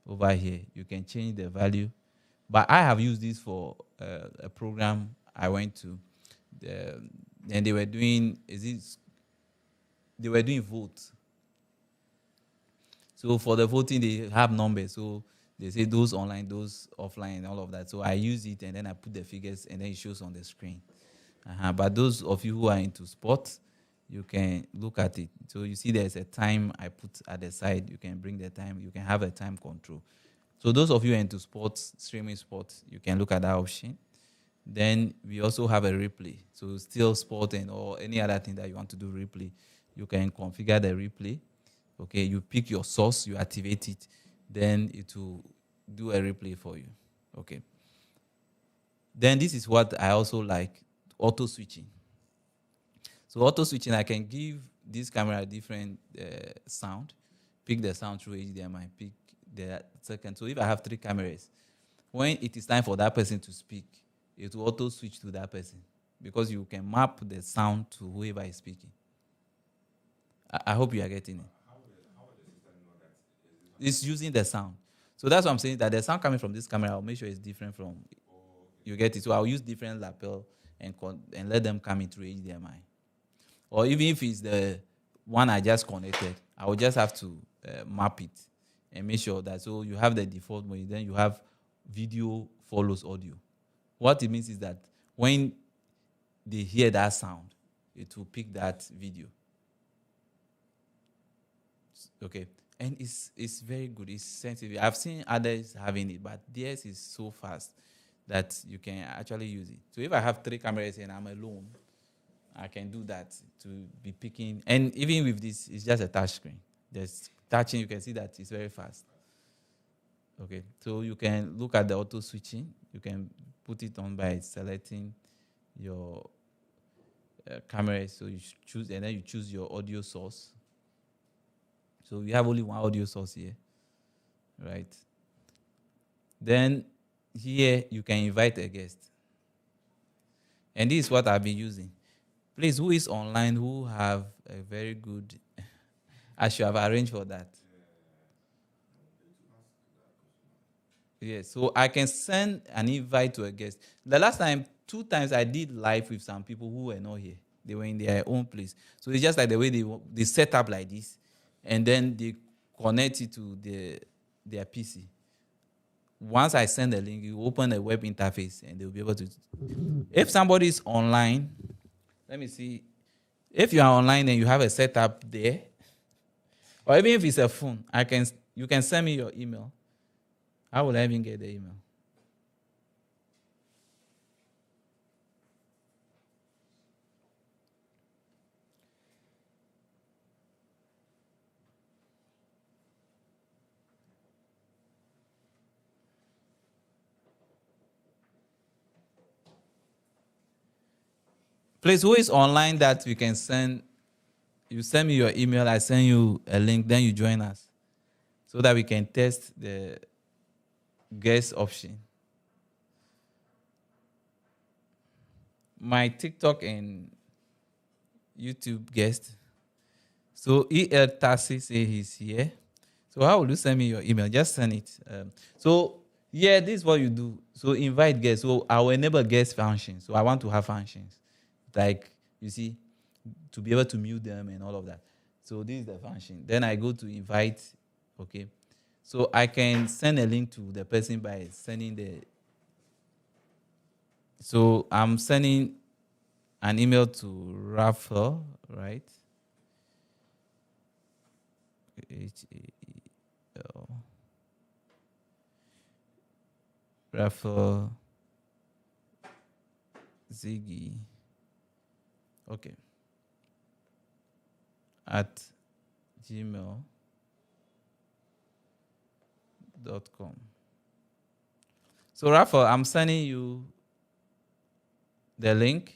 over here. You can change the value, but I have used this for a program I went to, and they were doing votes. So for the voting, they have numbers. So they say those online, those offline, and all of that. So I use it, and then I put the figures, and then it shows on the screen. But those of you who are into sports, you can look at it. So you see there's a time I put at the side. You can bring the time. You can have a time control. So those of you into sports, streaming sports, you can look at that option. Then we also have a replay. So still sport or any other thing that you want to do replay, you can configure the replay. Okay, you pick your source, you activate it, then it will do a replay for you. Okay. Then this is what I also like, auto switching. So auto switching, I can give this camera a different sound, pick the sound through HDMI, pick the second. So if I have 3 cameras, when it is time for that person to speak, it will auto switch to that person because you can map the sound to whoever is speaking. I hope you are getting it. How will the system know that? It's using the sound. So that's what I'm saying, that the sound coming from this camera, I'll make sure it's different from, you get it? So I'll use different lapel and let them come in through HDMI. Or even if it's the one I just connected, I will just have to map it and make sure that, so you have the default mode, then you have video follows audio. What it means is that when they hear that sound, it will pick that video. Okay. And it's very good. It's sensitive. I've seen others having it, but theirs is so fast that you can actually use it. So if I have 3 cameras and I'm alone, I can do that to be picking. And even with this, it's just a touch screen. There's touching, you can see that it's very fast. Okay, so you can look at the auto switching. You can put it on by selecting your camera. So you choose, and then you choose your audio source. So we have only one audio source here, right? Then here you can invite a guest. And this is what I've been using. Please, who is online who have a very good, I should have arranged for that. Yeah, so I can send an invite to a guest. The last time, 2 times I did live with some people who were not here. They were in their own place. So it's just like the way they set up like this, and then they connect it to their PC. Once I send the link, you open a web interface, and they'll be able to. If somebody is online, let me see. If you are online and you have a setup there, or even if it's a phone, you can send me your email. How will I even get the email? Please, who is online that we can send? You send me your email, I send you a link, then you join us so that we can test the guest option. My TikTok and YouTube guest. So EL Tassi say he's here. So how will you send me your email? Just send it. So yeah, this is what you do. So invite guests. So I will enable guest functions. So I want to have functions, like you see, to be able to mute them and all of that. So this is the function. Then I go to invite. Okay. So I can send a link to the person by sending the. So I'm sending an email to Raphael, right? H-A-E-L. Raphael Ziggy. Okay. At gmail.com. So Raphael, I'm sending you the link.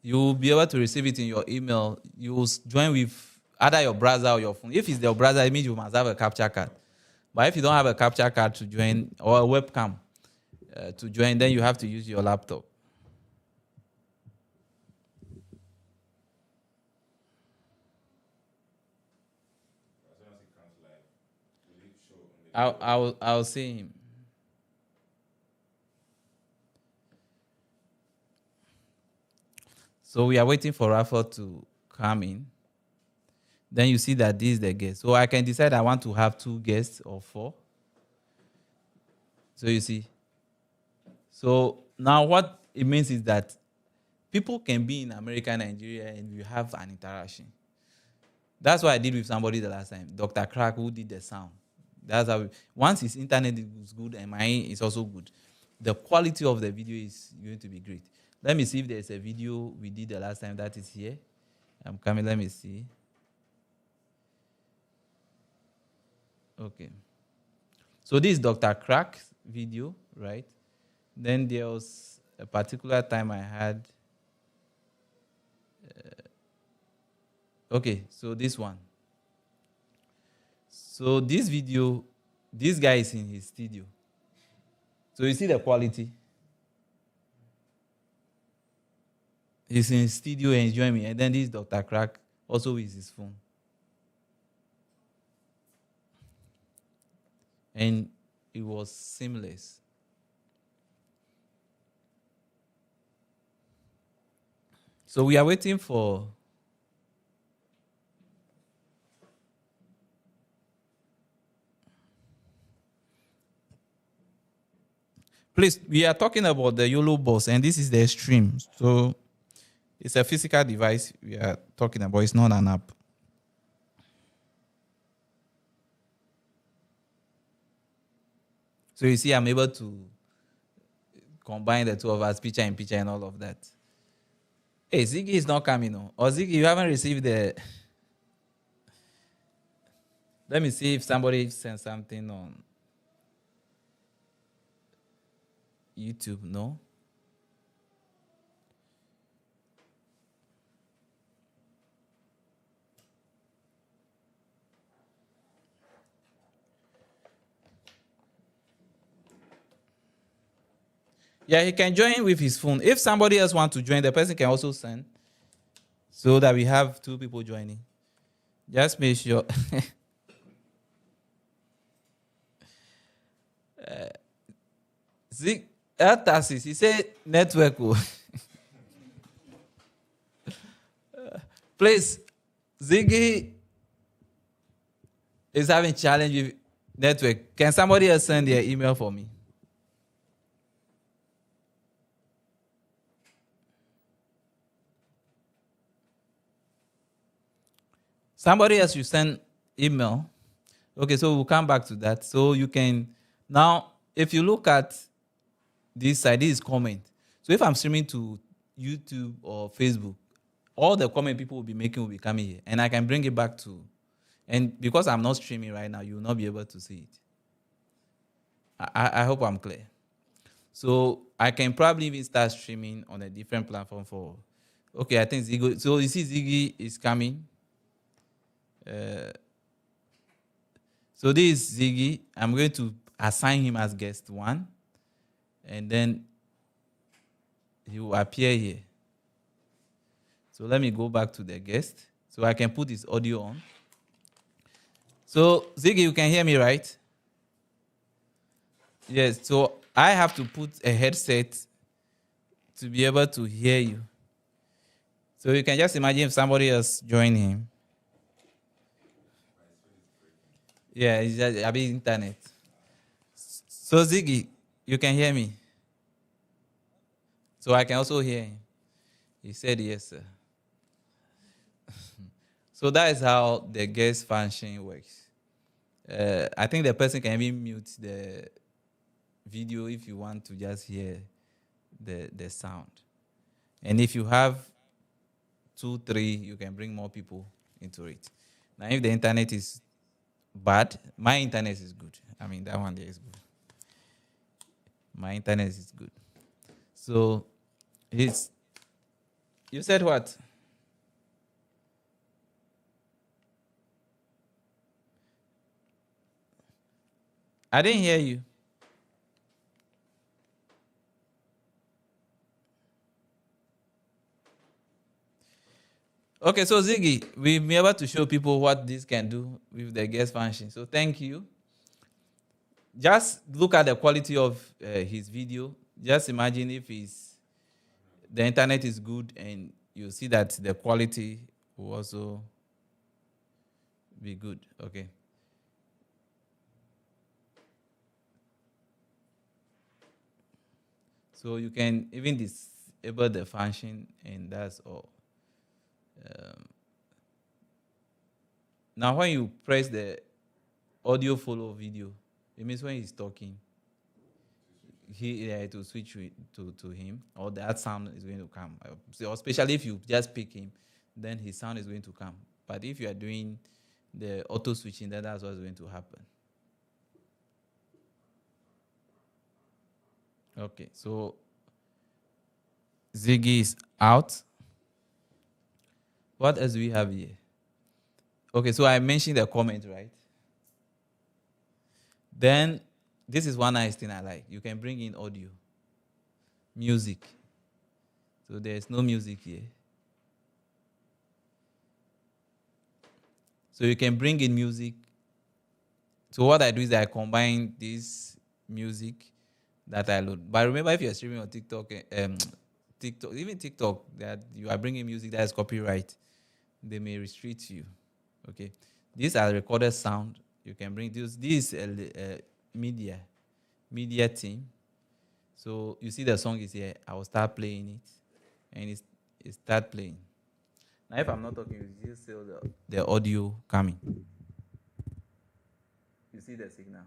You will be able to receive it in your email. You will join with either your browser or your phone. If it's your browser, it means you must have a capture card. But if you don't have a capture card to join, or a webcam to join, then you have to use your laptop. As soon as it comes live, will it show on the I'll see him. So we are waiting for Raphael to come in. Then you see that this is the guest. So I can decide I want to have 2 guests or 4. So you see. So now what it means is that people can be in America, Nigeria, and we have an interaction. That's what I did with somebody the last time, Dr. Crack, who did the sound. That's how. Once his internet is good and mine is also good, the quality of the video is going to be great. Let me see if there's a video we did the last time that is here. I'm coming. Let me see. Okay. So this is Dr. Crack's video, right? Then there was a particular time I had. Okay, so this one. So this video, this guy is in his studio. So you see the quality. He's in his studio enjoying me. And then this is Dr. Crack, also with his phone. And it was seamless. So we are waiting for Please, we are talking about the YoloBox, and this is the stream. So it's a physical device we are talking about. It's not an app. So you see, I'm able to combine the two of us, picture in picture and all of that. Hey, Ziggy is not coming on. Or Ziggy, you haven't received the... Let me see if somebody sent something on YouTube. No? Yeah, he can join with his phone. If somebody else wants to join, the person can also send so that we have two people joining. Just make sure. Zig, Tasis, he said network. Please, Ziggy is having challenge with network. Can somebody else send their email for me? Somebody else should send email. Okay, so we'll come back to that. So you can now, if you look at this side, this is comment. So if I'm streaming to YouTube or Facebook, all the comment people will be making will be coming here, and I can bring it back to. And because I'm not streaming right now, you will not be able to see it. I hope I'm clear. So I can probably even start streaming on a different platform for. Okay, I think Ziggy. So you see, Ziggy is coming. So this is Ziggy. I'm going to assign him as guest 1, and then he will appear here. So let me go back to the guest so I can put his audio on. So Ziggy, you can hear me, right? Yes. So I have to put a headset to be able to hear you. So you can just imagine if somebody else join him. Yeah, it's just I mean internet. So Ziggy, you can hear me. So I can also hear him. He said yes, sir. So that is how the guest function works. I think the person can even mute the video if you want to just hear the sound. And if you have 2, 3, you can bring more people into it. Now, if the internet is bad, my internet is good. I mean, that one there is good. My internet is good. So, you said what? I didn't hear you. Okay, so Ziggy, we'll be able to show people what this can do with the guest function. So thank you. Just look at the quality of his video. Just imagine if the internet is good, and you see that the quality will also be good. Okay. So you can even disable the function, and that's all. Now, when you press the audio follow video, it means when he's talking, it will switch to him, or that sound is going to come. So especially if you just pick him, then his sound is going to come. But if you are doing the auto switching, then that's what's going to happen. Okay, so Ziggy is out. What else do we have here? Okay, so I mentioned the comment, right? Then this is one nice thing I like. You can bring in audio, music. So there's no music here. So you can bring in music. So what I do is I combine this music that I load. But remember, if you're streaming on TikTok, even TikTok, that you are bringing music that is copyright, they may restrict you. Okay, these are recorded sound. You can bring this. This is a media team. So you see the song is here. I will start playing it, and it start playing. Now, if I'm not talking, you just see the audio coming. You see the signal.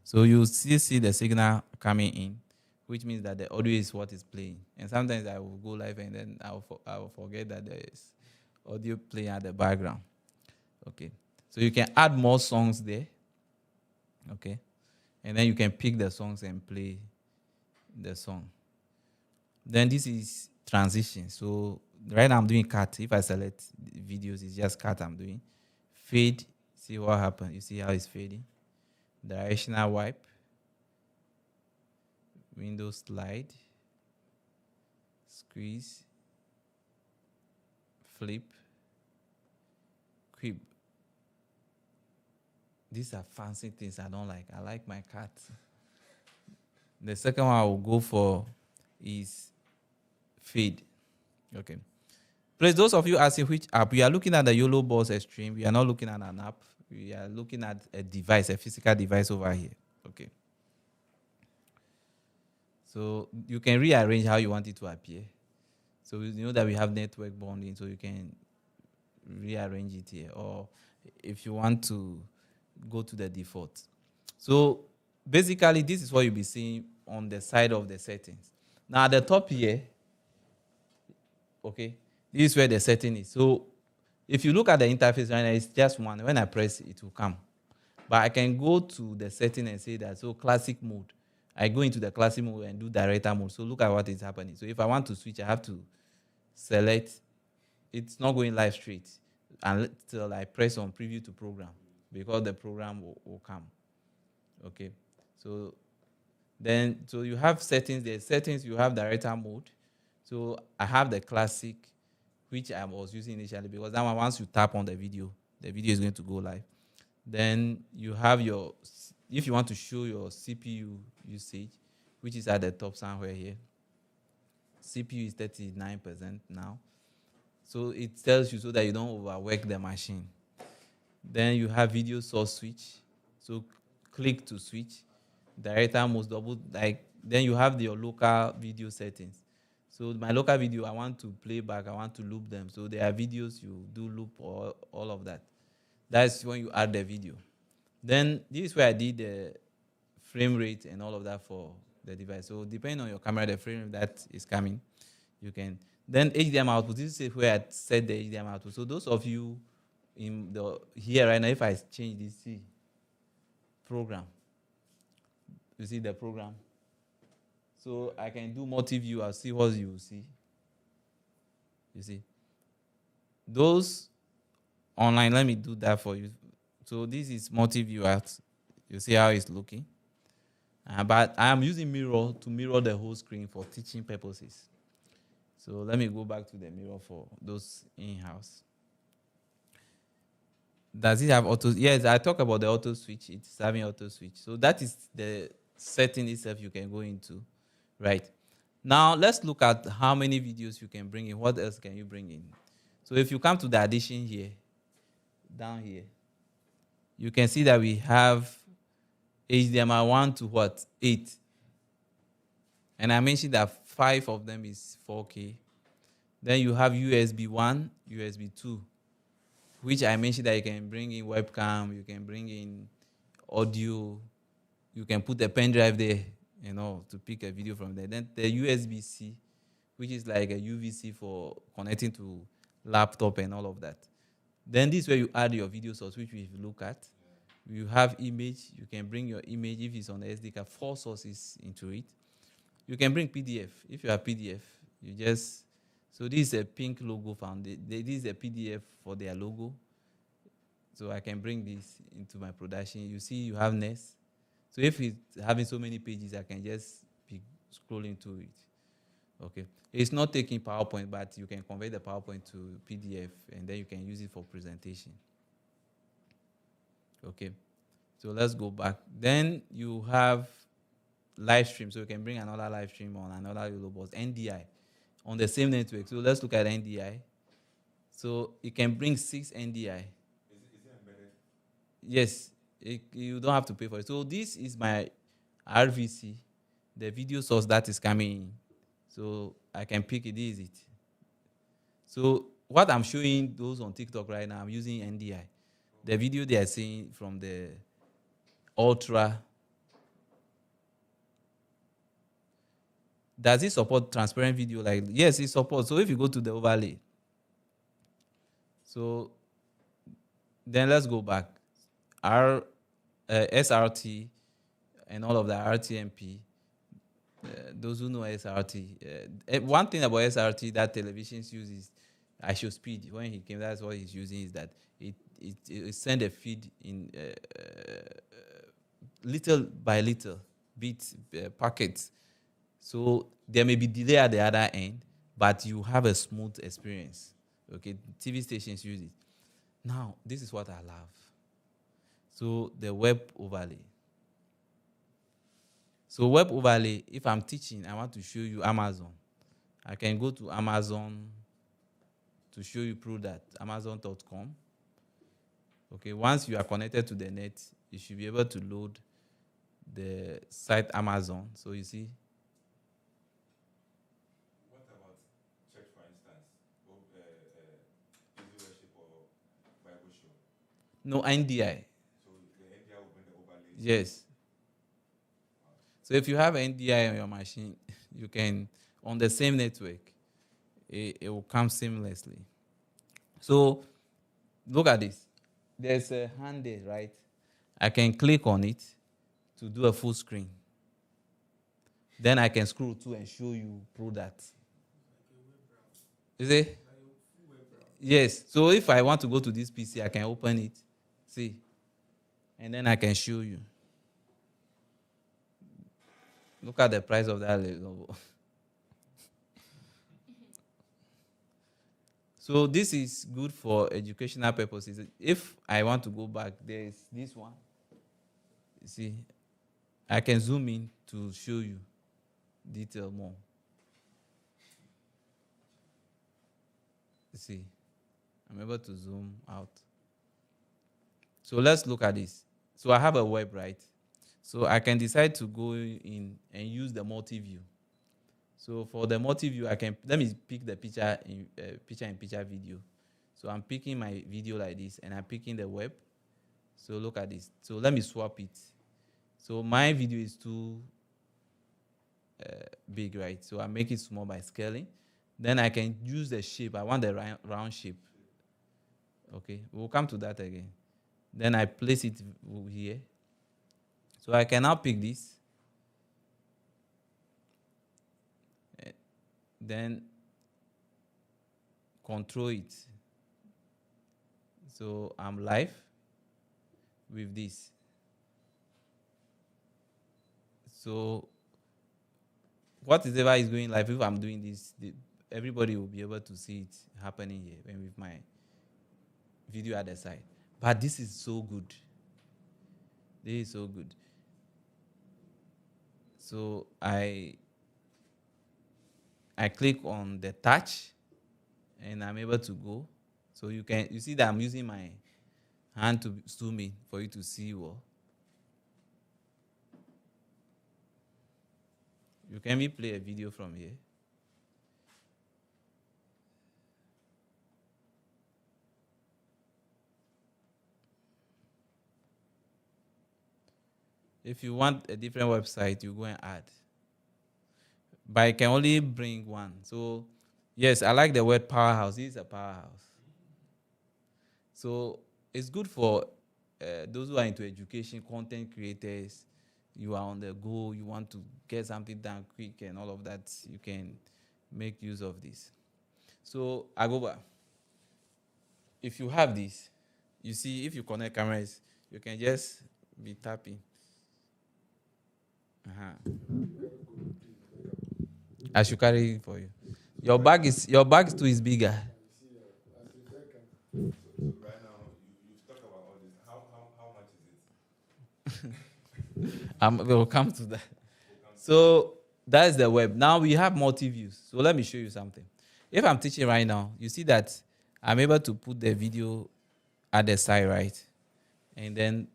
So you see the signal coming in, which means that the audio is what is playing. And sometimes I will go live and then I will forget that there is audio playing at the background. Okay. So you can add more songs there. Okay. And then you can pick the songs and play the song. Then this is transition. So right now I'm doing cut. If I select videos, it's just cut I'm doing. Fade, see what happens. You see how it's fading. Directional wipe. Window slide. Squeeze. Flip. Quib. These are fancy things I don't like. I like my cat. The second one I will go for is fade. Okay. Please, those of you asking which app, we are looking at the YoloBox stream. We are not looking at an app. We are looking at a device, a physical device over here. Okay. So you can rearrange how you want it to appear. So you know that we have network bonding, so you can rearrange it here. Or if you want to go to the default. So basically, this is what you'll be seeing on the side of the settings. Now at the top here, okay, this is where the setting is. So if you look at the interface right now, it's just one. When I press it will come. But I can go to the setting and say that, so classic mode. I go into the classic mode and do director mode. So look at what is happening. So if I want to switch, I have to select. It's not going live straight until I press on preview to program, because the program will come. Okay. So then, so you have settings. There's settings, you have director mode. So I have the classic, which I was using initially, because that one, once you tap on the video is going to go live. Then you have your, if you want to show your CPU usage, which is at the top somewhere here. CPU is 39% now. So it tells you so that you don't overwork the machine. Then you have video source switch. So click to switch. Director mode double, like, then you have your local video settings. So my local video, I want to play back, I want to loop them. So there are videos you do loop or all of that. That's when you add the video. Then this is where I did the frame rate and all of that for the device. So depending on your camera, the frame rate that is coming, you can. Then HDMI output, this is where I set the HDMI output. So those of you in the here right now, if I change this, see, program, you see the program. So I can do multi-view, I'll see what you see. You see. Those online, let me do that for you. So this is multi-view out. You see how it's looking. But I am using mirror to mirror the whole screen for teaching purposes. So let me go back to the mirror for those in-house. Does it have auto? Yes, I talk about the auto switch. It's having auto switch. So that is the setting itself you can go into. Right. Now let's look at how many videos you can bring in. What else can you bring in? So if you come to the addition here, down here, you can see that we have HDMI 1 to what? 8. And I mentioned that 5 of them is 4K. Then you have USB 1, USB 2, which I mentioned that you can bring in webcam, you can bring in audio, you can put a pen drive there, to pick a video from there. Then the USB-C, which is like a UVC for connecting to laptop and all of that. Then this is where you add your video source, which we look at. You have image, you can bring your image if it's on the SD card, 4 sources into it. You can bring PDF. If you have PDF, you just, so this is a pink logo found. This is a PDF for their logo. So I can bring this into my production. You see you have NES. So if it's having so many pages, I can just be scrolling to it. Okay. It's not taking PowerPoint, but you can convert the PowerPoint to PDF, and then you can use it for presentation. Okay. So let's go back. Then you have live stream. So you can bring another live stream on another YoloBox, NDI, on the same network. So let's look at NDI. So you can bring 6 NDI. Is it embedded? Yes. You don't have to pay for it. So this is my RVC. the video source that is coming in. So I can pick it. This is it. So what I'm showing those on TikTok right now, I'm using NDI. The video they are seeing from the Ultra. Does it support transparent video? Like, yes, it supports. So if you go to the overlay, so then let's go back. SRT and all of the RTMP. Those who know SRT, one thing about SRT that televisions use is ISO speed. When he came, that's what he's using, is that it send a feed in little by little, bits, packets. So there may be delay at the other end, but you have a smooth experience. Okay, TV stations use it. Now, this is what I love. So the web overlay. So web overlay, if I'm teaching, I want to show you Amazon. I can go to Amazon to show you product, amazon.com. Okay, once you are connected to the net, you should be able to load the site Amazon. So you see. What about church, for instance? Easy worship or Bible show? No, NDI. So the NDI will bring the overlay. Yes. So if you have NDI on your machine, you can, on the same network, it will come seamlessly. So look at this. There's a hand there, right? I can click on it to do a full screen. Then I can scroll to and show you product. Is it? Yes. So if I want to go to this PC, I can open it. See? And then I can show you. Look at the price of that Lenovo. So this is good for educational purposes. If I want to go back, there's this one. You see, I can zoom in to show you detail more. You see, I'm able to zoom out. So let's look at this. So I have a web, right? So I can decide to go in and use the multi-view. So for the multi-view, let me pick the picture-in-picture video. So I'm picking my video like this, and I'm picking the web. So look at this. So let me swap it. So my video is too big, right? So I make it small by scaling. Then I can use the shape. I want the round shape. Okay, we'll come to that again. Then I place it here. So I can now pick this. Then control it. So I'm live with this. So whatever is going live, if I'm doing this, everybody will be able to see it happening here and with my video at the side. But this is so good. This is so good. So I click on the touch and I'm able to go. So you see that I'm using my hand to zoom in for you to see well. You can even play a video from here. If you want a different website, you go and add. But I can only bring one. So, yes, I like the word powerhouse. This is a powerhouse. So, it's good for those who are into education, content creators. You are on the go. You want to get something done quick and all of that. You can make use of this. So, I go back. If you have this, you see, if you connect cameras, you can just be tapping. I should carry it for you. Your bag too is bigger. So right now, you've talked about all this. How much is it? We'll come to that. So that's the web. Now we have multi-views. So let me show you something. If I'm teaching right now, you see that I'm able to put the video at the side, right? And then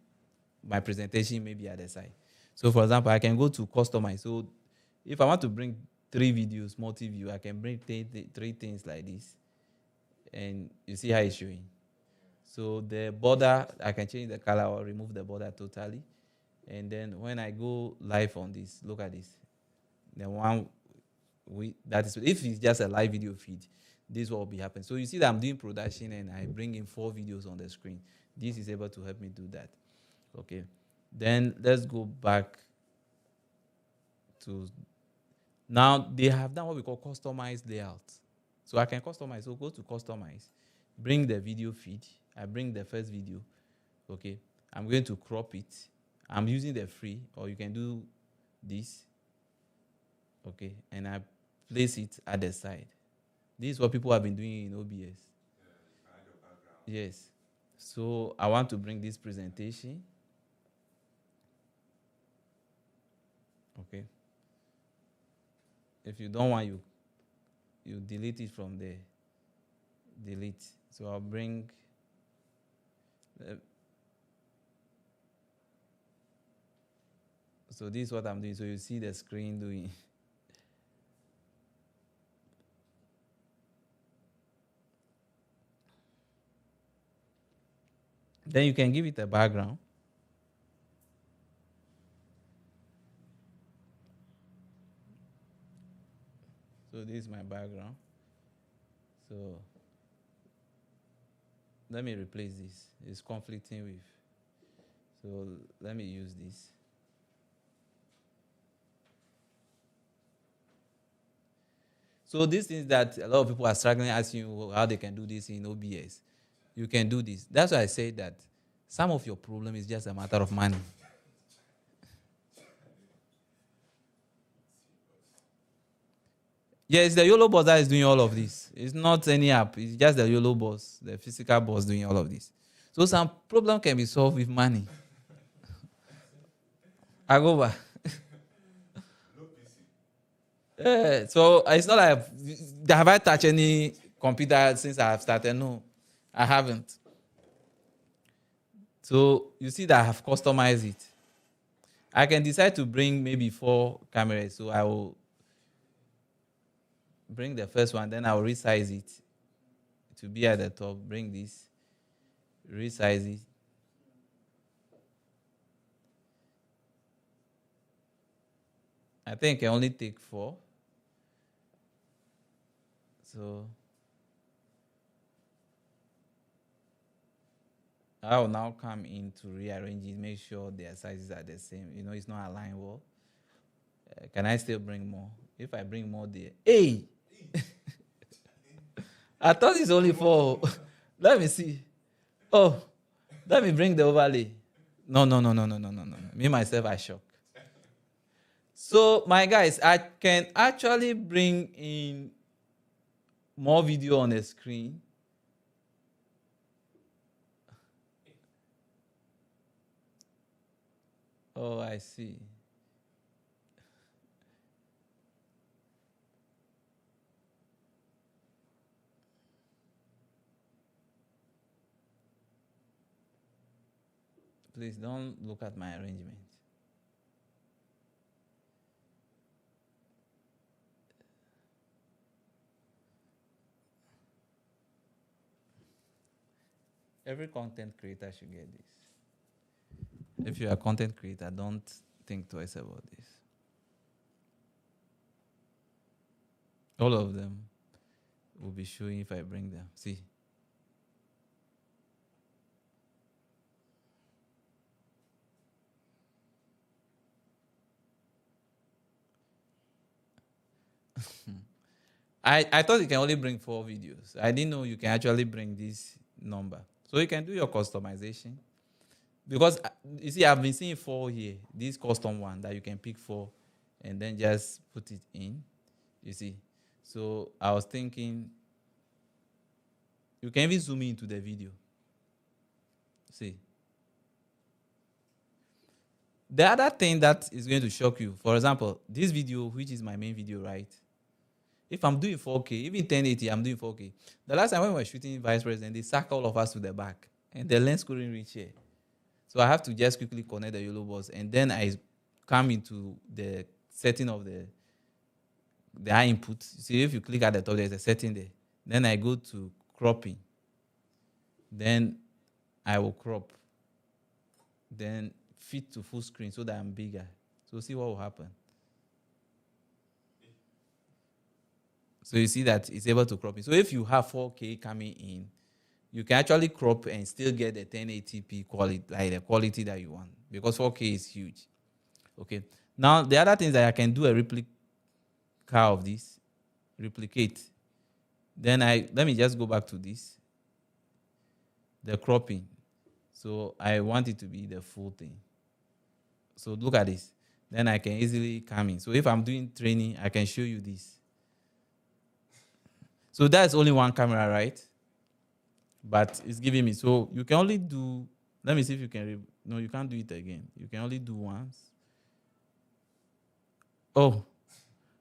my presentation may be at the side. So for example, I can go to customize. So If I want to bring 3 videos, multi-view, I can bring three things like this. And you see how it's showing. So the border, I can change the color or remove the border totally. And then when I go live on this, look at this. The one that is, if it's just a live video feed, this will be happening. So you see that I'm doing production and I bring in 4 videos on the screen. This is able to help me do that. Okay. Then let's go back to, now they have done what we call customized layout. So I can customize. So go to customize, bring the video feed. I bring the first video. Okay. I'm going to crop it. I'm using the free, or you can do this. Okay. And I place it at the side. This is what people have been doing in OBS. Yes. So I want to bring this presentation. Okay. If you don't want, you delete it from there. Delete. So I'll bring. So this is what I'm doing. So you see the screen doing. Then you can give it a background. So this is my background. So let me replace this. It's conflicting with. So let me use this. So this is that a lot of people are struggling, asking you how they can do this in OBS. You can do this. That's why I say that some of your problem is just a matter of money. Yeah, it's the YoloBox that is doing all of this. It's not any app. It's just the YoloBox, the physical boss doing all of this. So some problem can be solved with money. I go back. Yeah, so it's not like, have I touched any computer since I have started? No, I haven't. So you see that I have customized it. I can decide to bring maybe 4 cameras. So I will bring the first one, then I will resize it to be at the top. Bring this, resize it. I think I only take 4. So I will now come in to rearrange it, make sure their sizes are the same. You know, it's not aligned well. Can I still bring more? If I bring more there, hey! I thought it's only 4. Let me see. Oh, let me bring the overlay. No. Me, myself, I shock. So, my guys, I can actually bring in more video on the screen. Oh, I see. Please don't look at my arrangement. Every content creator should get this. If you're a content creator, don't think twice about this. All of them will be showing if I bring them. See. I thought you can only bring 4 videos. I didn't know you can actually bring this number. So you can do your customization. Because you see, I've been seeing 4 here. This custom one that you can pick 4 and then just put it in. You see. So I was thinking you can even zoom into the video. See. The other thing that is going to shock you, for example, this video, which is my main video, right? If I'm doing 4K, even 1080, I'm doing 4K. The last time when we were shooting Vice President, they sacked all of us to the back, and the lens couldn't reach here. So I have to just quickly connect the YoloBox, and then I come into the setting of the the eye input. See, if you click at the top, there's a setting there. Then I go to cropping. Then I will crop. Then fit to full screen so that I'm bigger. So see what will happen. So you see that it's able to crop it. So if you have 4K coming in, you can actually crop and still get the 1080p quality, like the quality that you want, because 4K is huge. Okay. Now the other things that I can do a replica of this, replicate. Then let me just go back to this, the cropping. So I want it to be the full thing. So look at this. Then I can easily come in. So if I'm doing training, I can show you this. So that's only one camera, right? But it's giving me. So you can only do, let me see if you can, no, you can't do it again. You can only do once. Oh,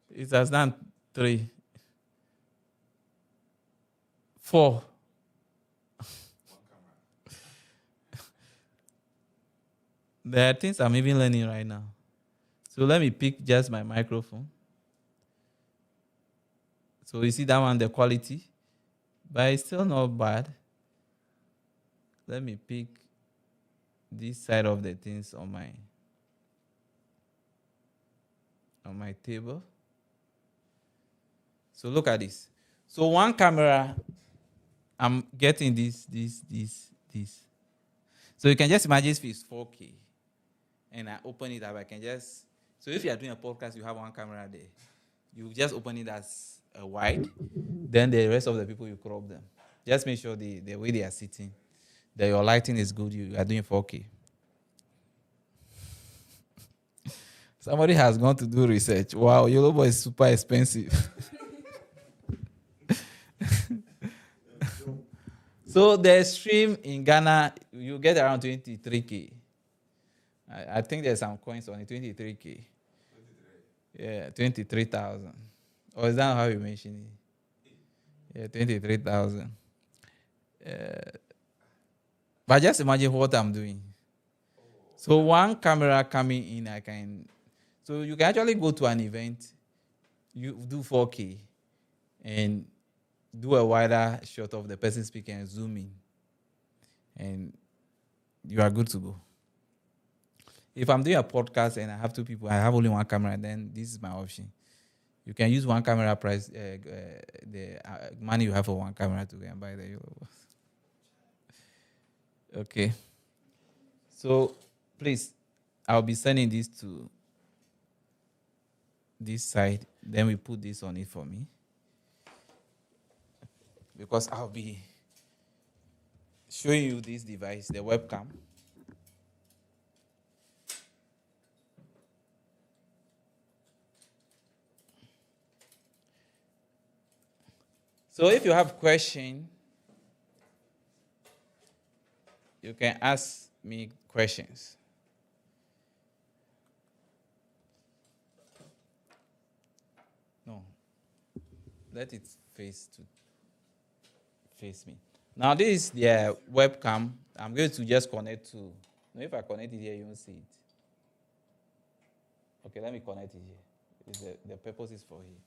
it has done 3, 4. There are things I'm even learning right now. So let me pick just my microphone. So you see that one, the quality, but it's still not bad. Let me pick this side of the things on my table. So look at this. So one camera, I'm getting this. So you can just imagine if it's 4K and I open it up, I can just, so if you are doing a podcast, you have one camera there. You just open it as a wide, then the rest of the people, you crop them. Just make sure the way they are sitting, that your lighting is good, you are doing 4K. Somebody has gone to do research. Wow, YoloBox is super expensive. So the stream in Ghana, you get around 23K. I think there's some coins on it, 23K. Yeah, 23,000. Or is that how you mentioned it? Yeah, 23,000. But just imagine what I'm doing. So one camera coming in, I can. So you can actually go to an event, you do 4K, and do a wider shot of the person speaking and zoom in, and you are good to go. If I'm doing a podcast and I have 2 people, I have only one camera, then this is my option. You can use one camera price, the money you have for one camera to go and buy the YoloBox. Okay. So please, I'll be sending this to this side. Then we put this on it for me, because I'll be showing you this device, the webcam. So if you have questions, you can ask me questions. No. Let it face me. Now this is the webcam. I'm going to just connect to. No, if I connect it here, you won't see it. Okay, let me connect it here. The purpose is for here.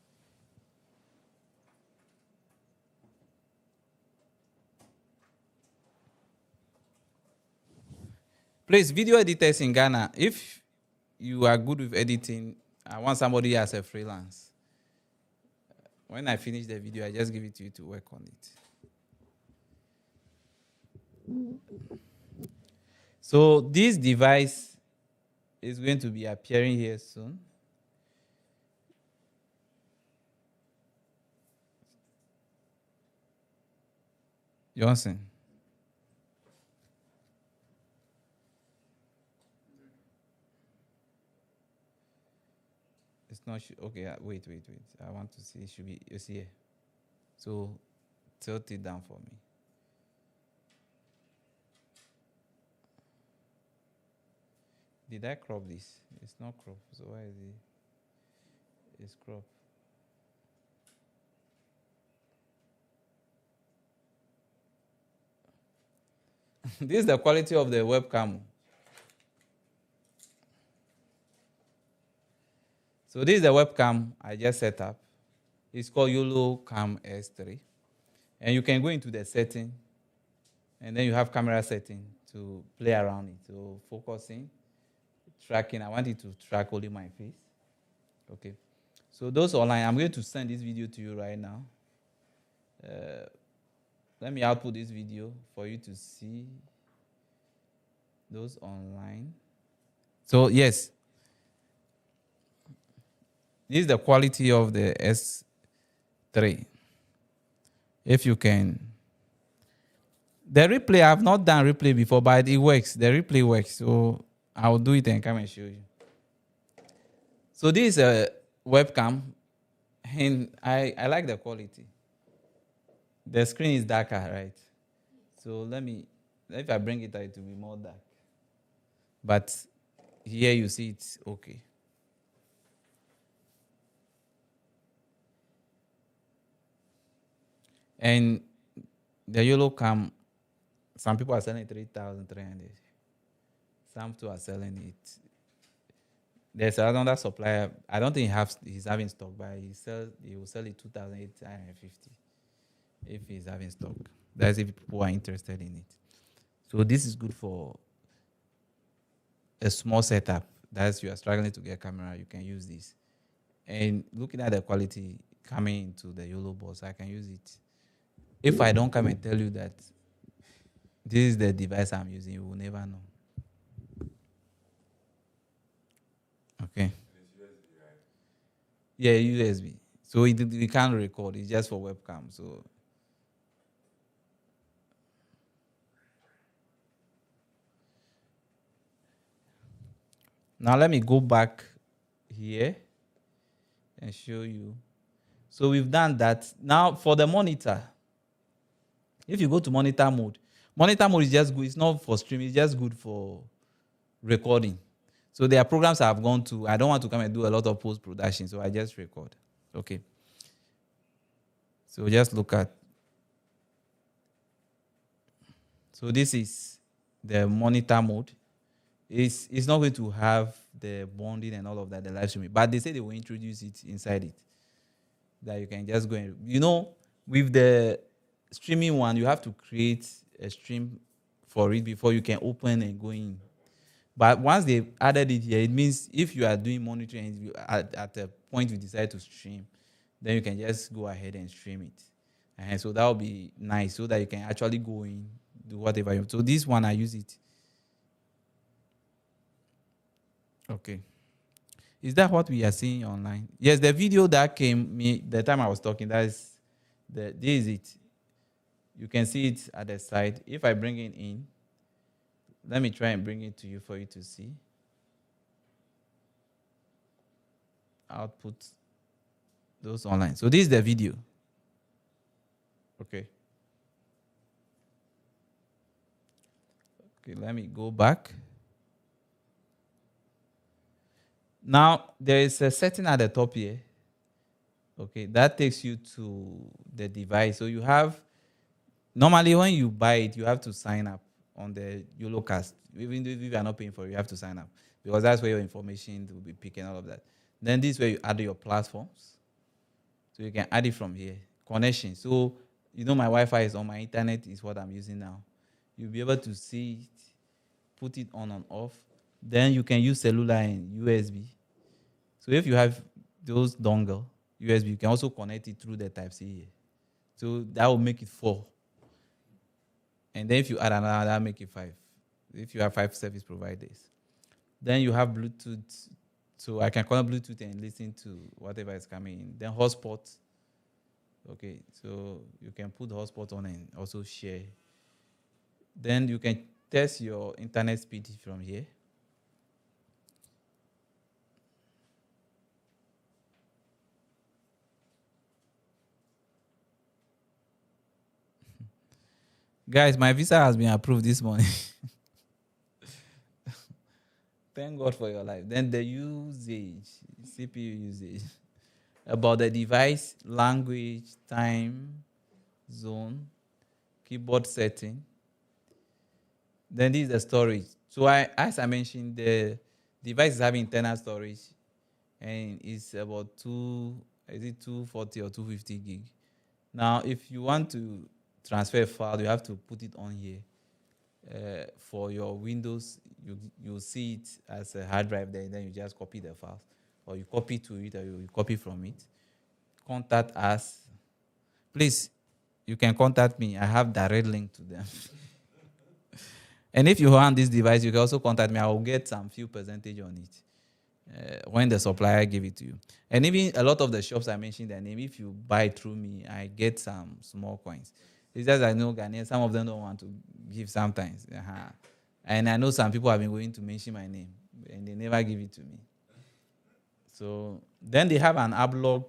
Please, video editors in Ghana, if you are good with editing, I want somebody as a freelance. When I finish the video, I just give it to you to work on it. So this device is going to be appearing here soon. Johnson. It's not okay. Wait. I want to see. It should be. You see here. So tilt it down for me. Did I crop this? It's not cropped. So why is it? It's cropped. This is the quality of the webcam. So this is the webcam I just set up. It's called YoloCam S3. And you can go into the setting, and then you have camera setting to play around it. So focusing, tracking. I want it to track only my face. Okay. So those online, I'm going to send this video to you right now. Let me output this video for you to see those online. So yes, this is the quality of the S3. If you can, the replay, I've not done replay before, but it works. The replay works. So I'll do it and come and show you. So this is a webcam, and I like the quality. The screen is darker, right? So if I bring it out, it will be more dark. But here you see it's okay. And the YoloCam, some people are selling 3,300. Some too are selling it. There's another supplier. I don't think he's having stock, but he will sell it 2,850 if he's having stock. That's if people are interested in it. So this is good for a small setup. That's you are struggling to get a camera, you can use this. And looking at the quality coming into the YoloBox, I can use it. If I don't come and tell you that this is the device I'm using, you will never know. Okay. Yeah, USB. So we can't record. It's just for webcam. So now let me go back here and show you. So we've done that. Now for the monitor, if you go to monitor mode is just good. It's not for streaming. It's just good for recording. So there are programs I've gone to. I don't want to come and do a lot of post-production, so I just record. Okay. So just look at. So this is the monitor mode. It's not going to have the bonding and all of that, the live streaming. But they say they will introduce it inside it. That you can just go and, with the streaming one, you have to create a stream for it before you can open and go in. But once they've added it here, it means if you are doing monitoring and at a point you decide to stream, then you can just go ahead and stream it. And so that will be nice so that you can actually go in, do whatever you want. So this one, I use it. Okay. Is that what we are seeing online? Yes, the video that came the time I was talking, this is it. You can see it at the side. If I bring it in, let me try and bring it to you for you to see. Output those online. So this is the video. Okay. Okay, let me go back. Now, there is a setting at the top here. Okay, that takes you to the device. So you have, normally when you buy it, you have to sign up on the YoloCast. Even if you are not paying for it, you have to sign up because that's where your information will be picking, all of that. Then this is where you add your platforms. So you can add it from here. Connection. So, my Wi-Fi is on, my internet is what I'm using now. You'll be able to see it, put it on and off. Then you can use cellular and USB. So if you have those dongle, USB, you can also connect it through the Type-C here. So that will make it 4. And then if you add another, that'll make it 5. If you have 5 service providers. Then you have Bluetooth. So I can connect Bluetooth and listen to whatever is coming in. Then hotspot. Okay, so you can put the hotspot on and also share. Then you can test your internet speed from here. Guys, my visa has been approved this morning. Thank God for your life. Then the usage, CPU usage. About the device, language, time, zone, keyboard setting. Then this is the storage. So as I mentioned, the device is having internal storage, and it's about 2 Is it 240 or 250 gig? Now, if you want to transfer a file, you have to put it on here. For your Windows, you see it as a hard drive there, then you just copy the files, or you copy to it, or you copy from it. Contact us. Please, you can contact me. I have direct link to them. And if you want this device, you can also contact me. I will get some few percentage on it when the supplier give it to you. And even a lot of the shops I mentioned their name, if you buy through me, I get some small coins. It's just I know Ghanaians, some of them don't want to give sometimes. And I know some people have been going to mention my name, and they never give it to me. So then they have an app log.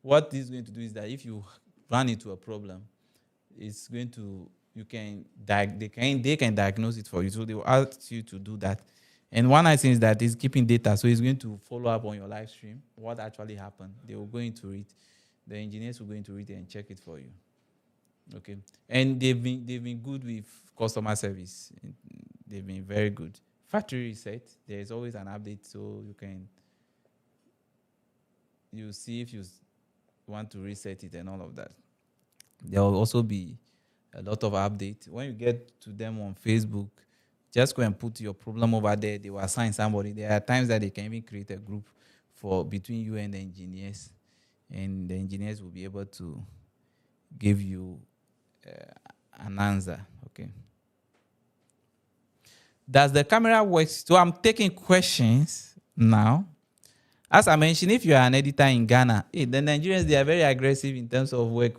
What this is going to do is that if you run into a problem, it's going to they can diagnose it for you. So they will ask you to do that. And one nice thing is that it's keeping data, so it's going to follow up on your live stream what actually happened. They will go into it. The engineers will go into it and check it for you. Okay, and they've been good with customer service. They've been very good. Factory reset. There's always an update, so you see if you want to reset it and all of that. There will also be a lot of updates. When you get to them on Facebook, just go and put your problem over there. They will assign somebody. There are times that they can even create a group for between you and the engineers, and the engineers will be able to give you an answer. Okay. Does the camera work? So I'm taking questions now. As I mentioned, if you are an editor in Ghana, the Nigerians, they are very aggressive in terms of work.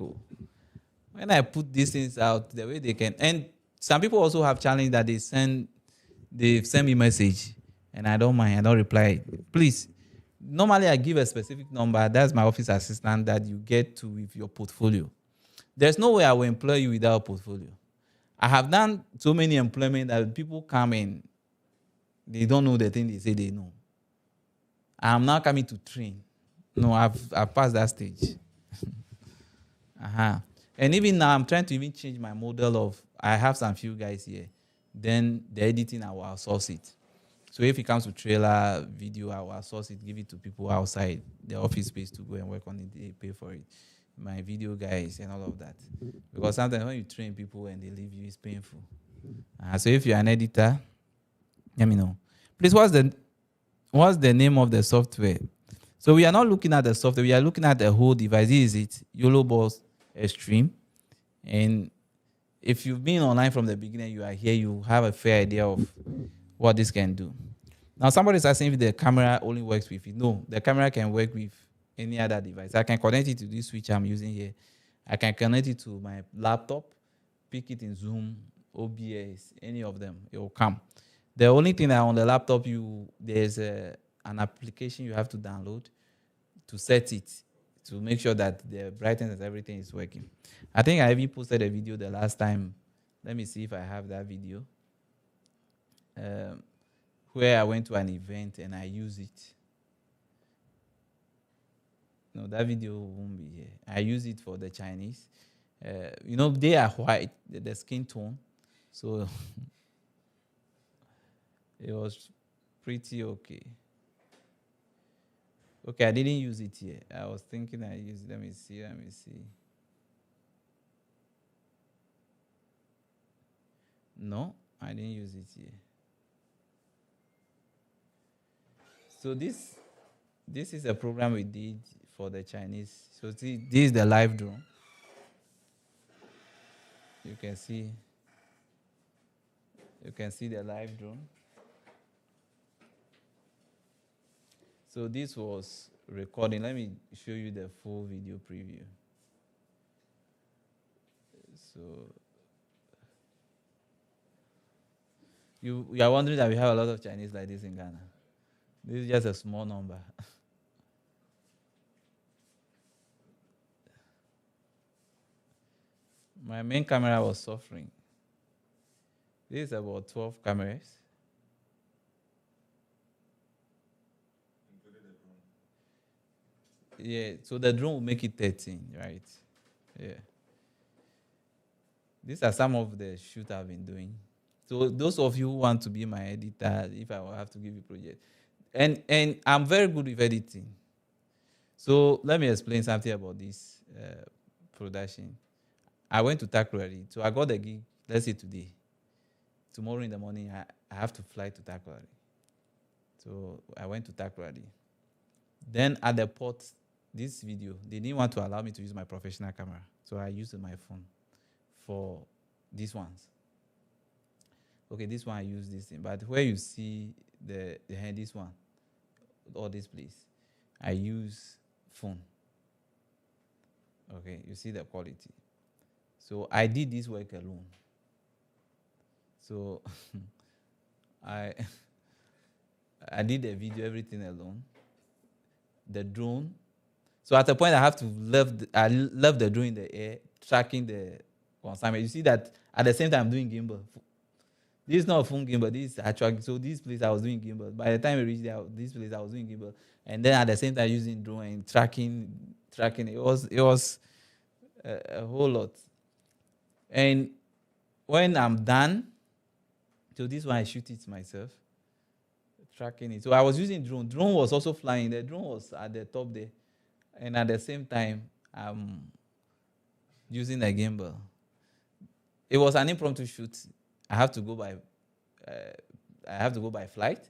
When I put these things out, the way they can, and some people also have challenge that they send me message, and I don't mind, I don't reply. Please, normally I give a specific number. That's my office assistant that you get to with your portfolio. There's no way I will employ you without a portfolio. I have done so many employment that people come in, they don't know the thing they say they know. I'm now coming to train. No, I've passed that stage. And even now, I'm trying to even change my model of, I have some few guys here. Then the editing, I will outsource it. So if it comes to trailer, video, I will outsource it, give it to people outside the office space to go and work on it. They pay for it. My video guys and all of that. Because sometimes when you train people and they leave you, it's painful. So if you're an editor, let me know. Please, what's the name of the software? So we are not looking at the software. We are looking at the whole device. This is it, YoloBox Extreme. And if you've been online from the beginning, you are here, you have a fair idea of what this can do. Now, somebody's asking if the camera only works with it. No, the camera can work with any other device. I can connect it to this switch I'm using here. I can connect it to my laptop, pick it in Zoom, OBS, any of them. It will come. The only thing that on the laptop, there's an application you have to download to set it, to make sure that the brightness and everything is working. I think I even posted a video the last time. Let me see if I have that video. Where I went to an event and I use it. No, that video won't be here. I use it for the Chinese. They are white, the skin tone. So it was pretty okay. Okay, I didn't use it here. I was thinking I used it. Let me see. No, I didn't use it here. So this is a program we did for the Chinese. So this is the live drone. You can see the live drone. So this was recording. Let me show you the full video preview. So you are wondering that we have a lot of Chinese like this in Ghana. This is just a small number. My main camera was suffering. This is about 12 cameras. Yeah, so the drone will make it 13, right? Yeah. These are some of the shoots I've been doing. So those of you who want to be my editor, if I will have to give you project, And I'm very good with editing. So let me explain something about this production. I went to Takrady. So I got the gig, let's say today. Tomorrow in the morning, I have to fly to Takrady. So I went to Takrady. Then at the port, this video, they didn't want to allow me to use my professional camera. So I used my phone for these ones. Okay, this one I use this thing. But where you see the hand, this one, all this place, I use phone. Okay, you see the quality. So I did this work alone. So I I did the video, everything alone. The drone. So at a point I have to left the drone in the air, tracking the consignment. You see that at the same time I'm doing gimbal. This is not a phone gimbal, this is actual. So this place I was doing gimbal. By the time I reached there, this place I was doing gimbal. And then at the same time using drone and tracking. It was a whole lot. And when I'm done, so this one I shoot it myself, tracking it. So I was using drone. Drone was also flying. The drone was at the top there. And at the same time, I'm using a gimbal. It was an impromptu shoot. I have to go by flight.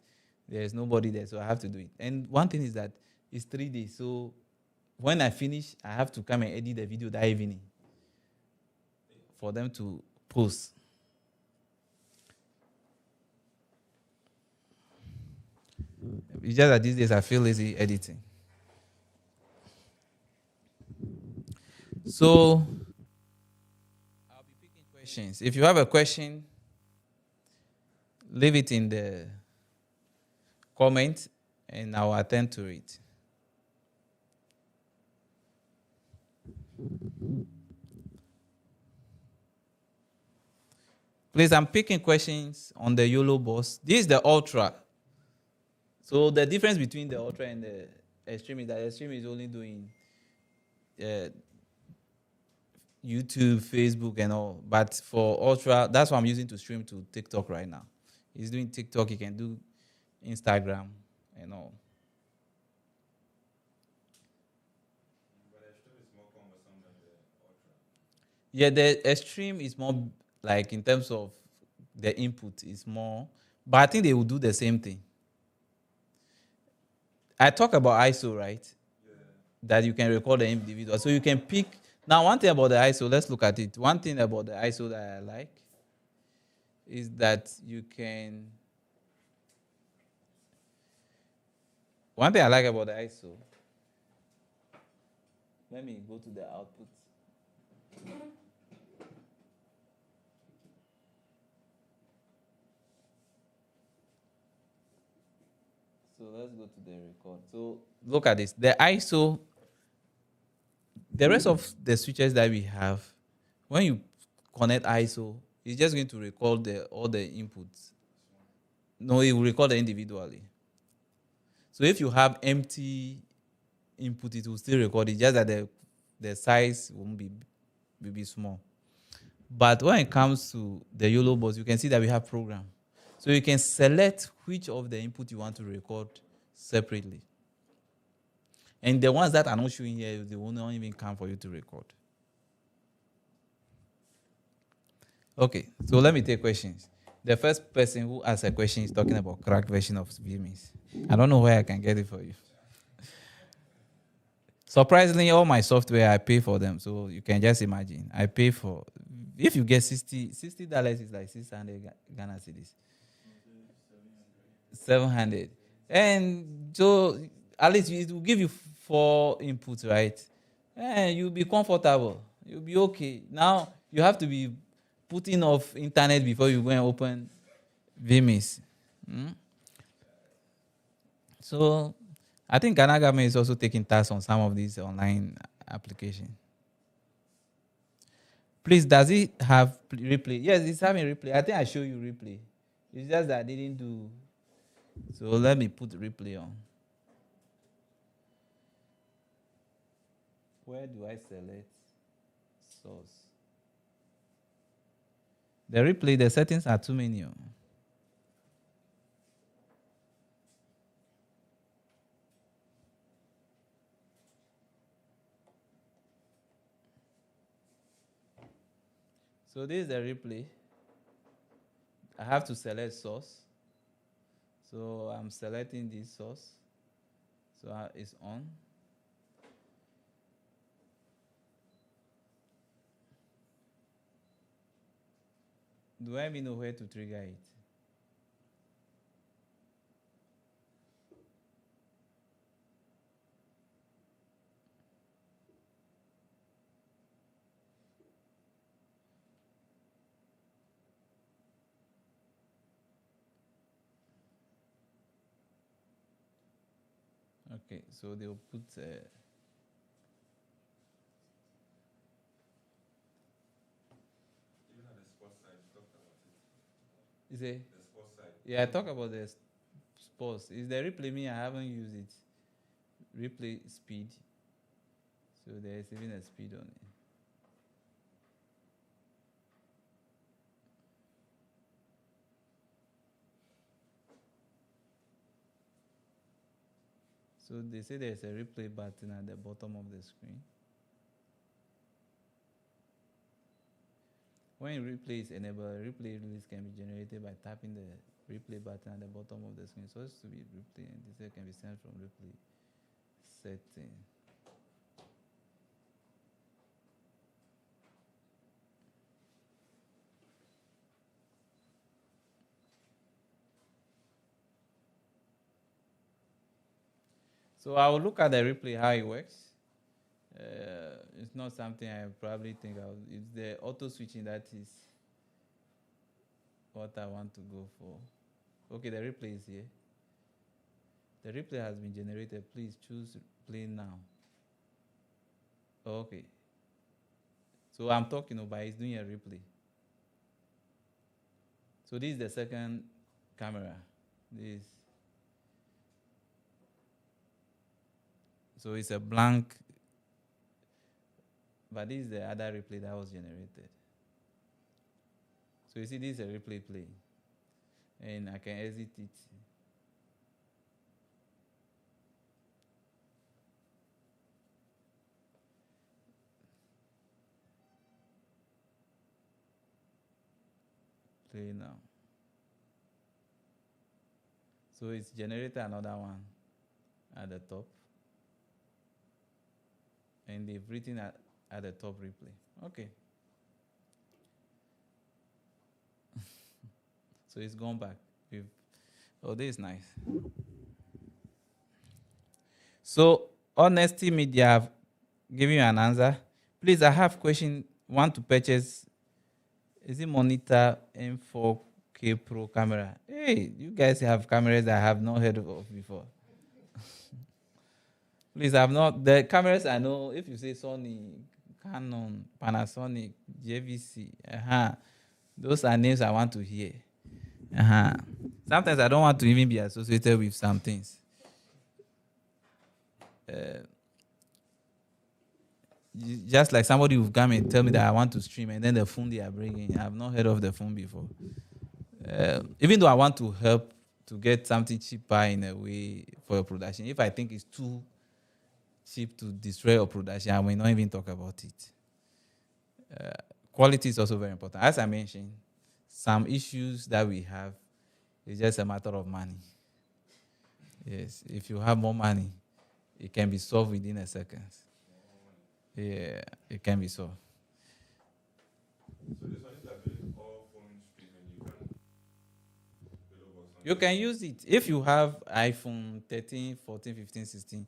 There's nobody there, so I have to do it. And one thing is that it's 3 days. So when I finish, I have to come and edit the video that evening for them to post. It's just that these days I feel lazy editing. So I'll be picking questions. If you have a question, leave it in the comment and I'll attend to it. Please, I'm picking questions on the YoloBox. This is the Ultra. So the difference between the Ultra and the Extreme is that Extreme is only doing YouTube, Facebook, and all. But for Ultra, that's what I'm using to stream to TikTok right now. He's doing TikTok. He can do Instagram and all. But Extreme is more cumbersome than the Ultra. Yeah, the Extreme is more like in terms of the input is more, but I think they will do the same thing. I talk about ISO, right? Yeah. That you can record the individual. So you can pick. Now, one thing about the ISO, let's look at it. One thing about the ISO that I like is that you can. One thing I like about the ISO, let me go to the output. So let's go to the record. So look at this. The ISO, the rest of the switches that we have, when you connect ISO, it's just going to record all the inputs. No, it will record them individually. So if you have empty input, it will still record it, just that the size won't be small. But when it comes to the YoloBox, you can see that we have program. So you can select which of the input you want to record separately. And the ones that are not showing here, they will not even come for you to record. Okay, so let me take questions. The first person who asked a question is talking about crack version of vMix. I don't know where I can get it for you. Surprisingly, all my software, I pay for them. So you can just imagine. I pay for, if you get $60 is like 600 Ghana cedis. 700. And so at least it will give you 4 inputs, right? And you'll be comfortable. You'll be okay. Now you have to be putting off internet before you go and open vMix. So I think Ghana government is also taking tax on some of these online applications. Please, does it have replay? Yes, it's having replay. I think I show you replay. It's just that I didn't do. So let me put replay on. Where do I select source? The replay, the settings are too many. So this is the replay. I have to select source. So I'm selecting this source. So it's on. Do I even know where to trigger it? Okay, so they'll put. Even at the sports side, you talked about it. Is it? The sports side. Yeah, I talk about the sports. Is the replay me? I haven't used it. Replay speed. So there is even a speed on it. So they say there's a replay button at the bottom of the screen. When replay is enabled, a replay release can be generated by tapping the replay button at the bottom of the screen. So it's to be replay, and this can be sent from replay setting. So I will look at the replay, how it works. It's not something I probably think of. It's the auto switching that is what I want to go for. Okay, the replay is here. The replay has been generated. Please choose play now. Okay. So I'm talking about it's doing a replay. So this is the second camera. This. So it's a blank, but this is the other replay that was generated. So you see, this is a replay playing, and I can exit it. Play now. So it's generated another one at the top, and they've written at the top replay. Okay. So it's gone back. Oh, this is nice. So Honesty Media have given you an answer. Please, I have question. Want to purchase? Is it monitor M4K Pro camera? Hey, you guys have cameras that I have not heard of before. Please, I've not. The cameras I know, if you say Sony, Canon, Panasonic, JVC, those are names I want to hear. Sometimes I don't want to even be associated with some things. Just like somebody will come and tell me that I want to stream, and then the phone they are bringing, I've not heard of the phone before. Even though I want to help to get something cheaper in a way for your production, if I think it's too cheap to destroy your production, I will not even talk about it. Quality is also very important. As I mentioned, some issues that we have is just a matter of money. Yes, if you have more money, it can be solved within a second. Yeah, it can be solved. So this one, if you are doing all phone streaming, you can YoloBox on You can use it if you have iPhone 13, 14, 15, 16.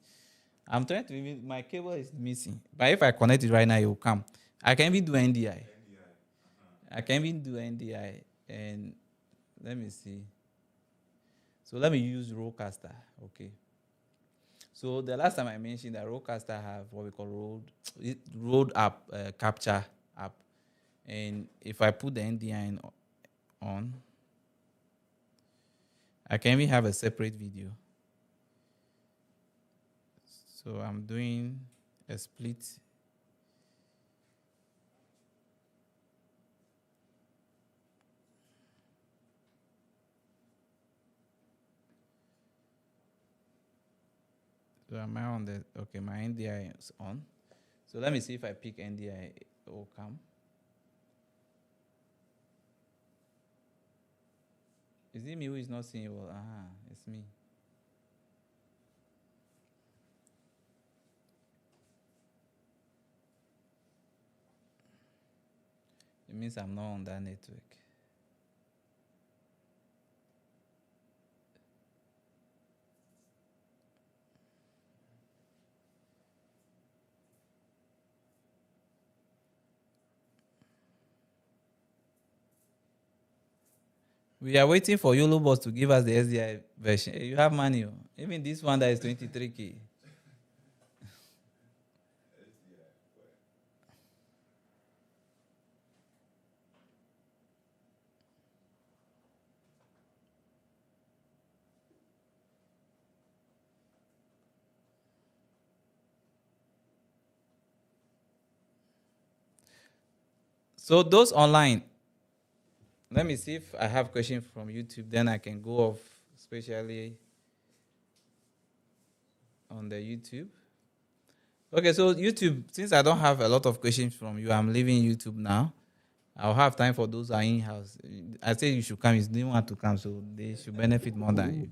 I'm trying to even, my cable is missing. But if I connect it right now, it will come. I can even do NDI. I can even do NDI. And let me see. So let me use Rodecaster. Okay. So the last time I mentioned that Rodecaster have what we call Rode app, capture app. And if I put the NDI on, I can even have a separate video. So I'm doing a split. So am I on the, okay, my NDI is on. So let me see if I pick NDI, it will come. Is it me who is not seeing you? Well, it's me. It means I'm not on that network. We are waiting for YoloBox to give us the SDI version. Hey, you have money. Oh. Even this one that is 23K. So those online, let me see if I have questions from YouTube. Then I can go off, especially on the YouTube. Okay, so YouTube, since I don't have a lot of questions from you, I'm leaving YouTube now. I'll have time for those who are in house. I say you should come. You didn't want to come, so they should benefit more than you.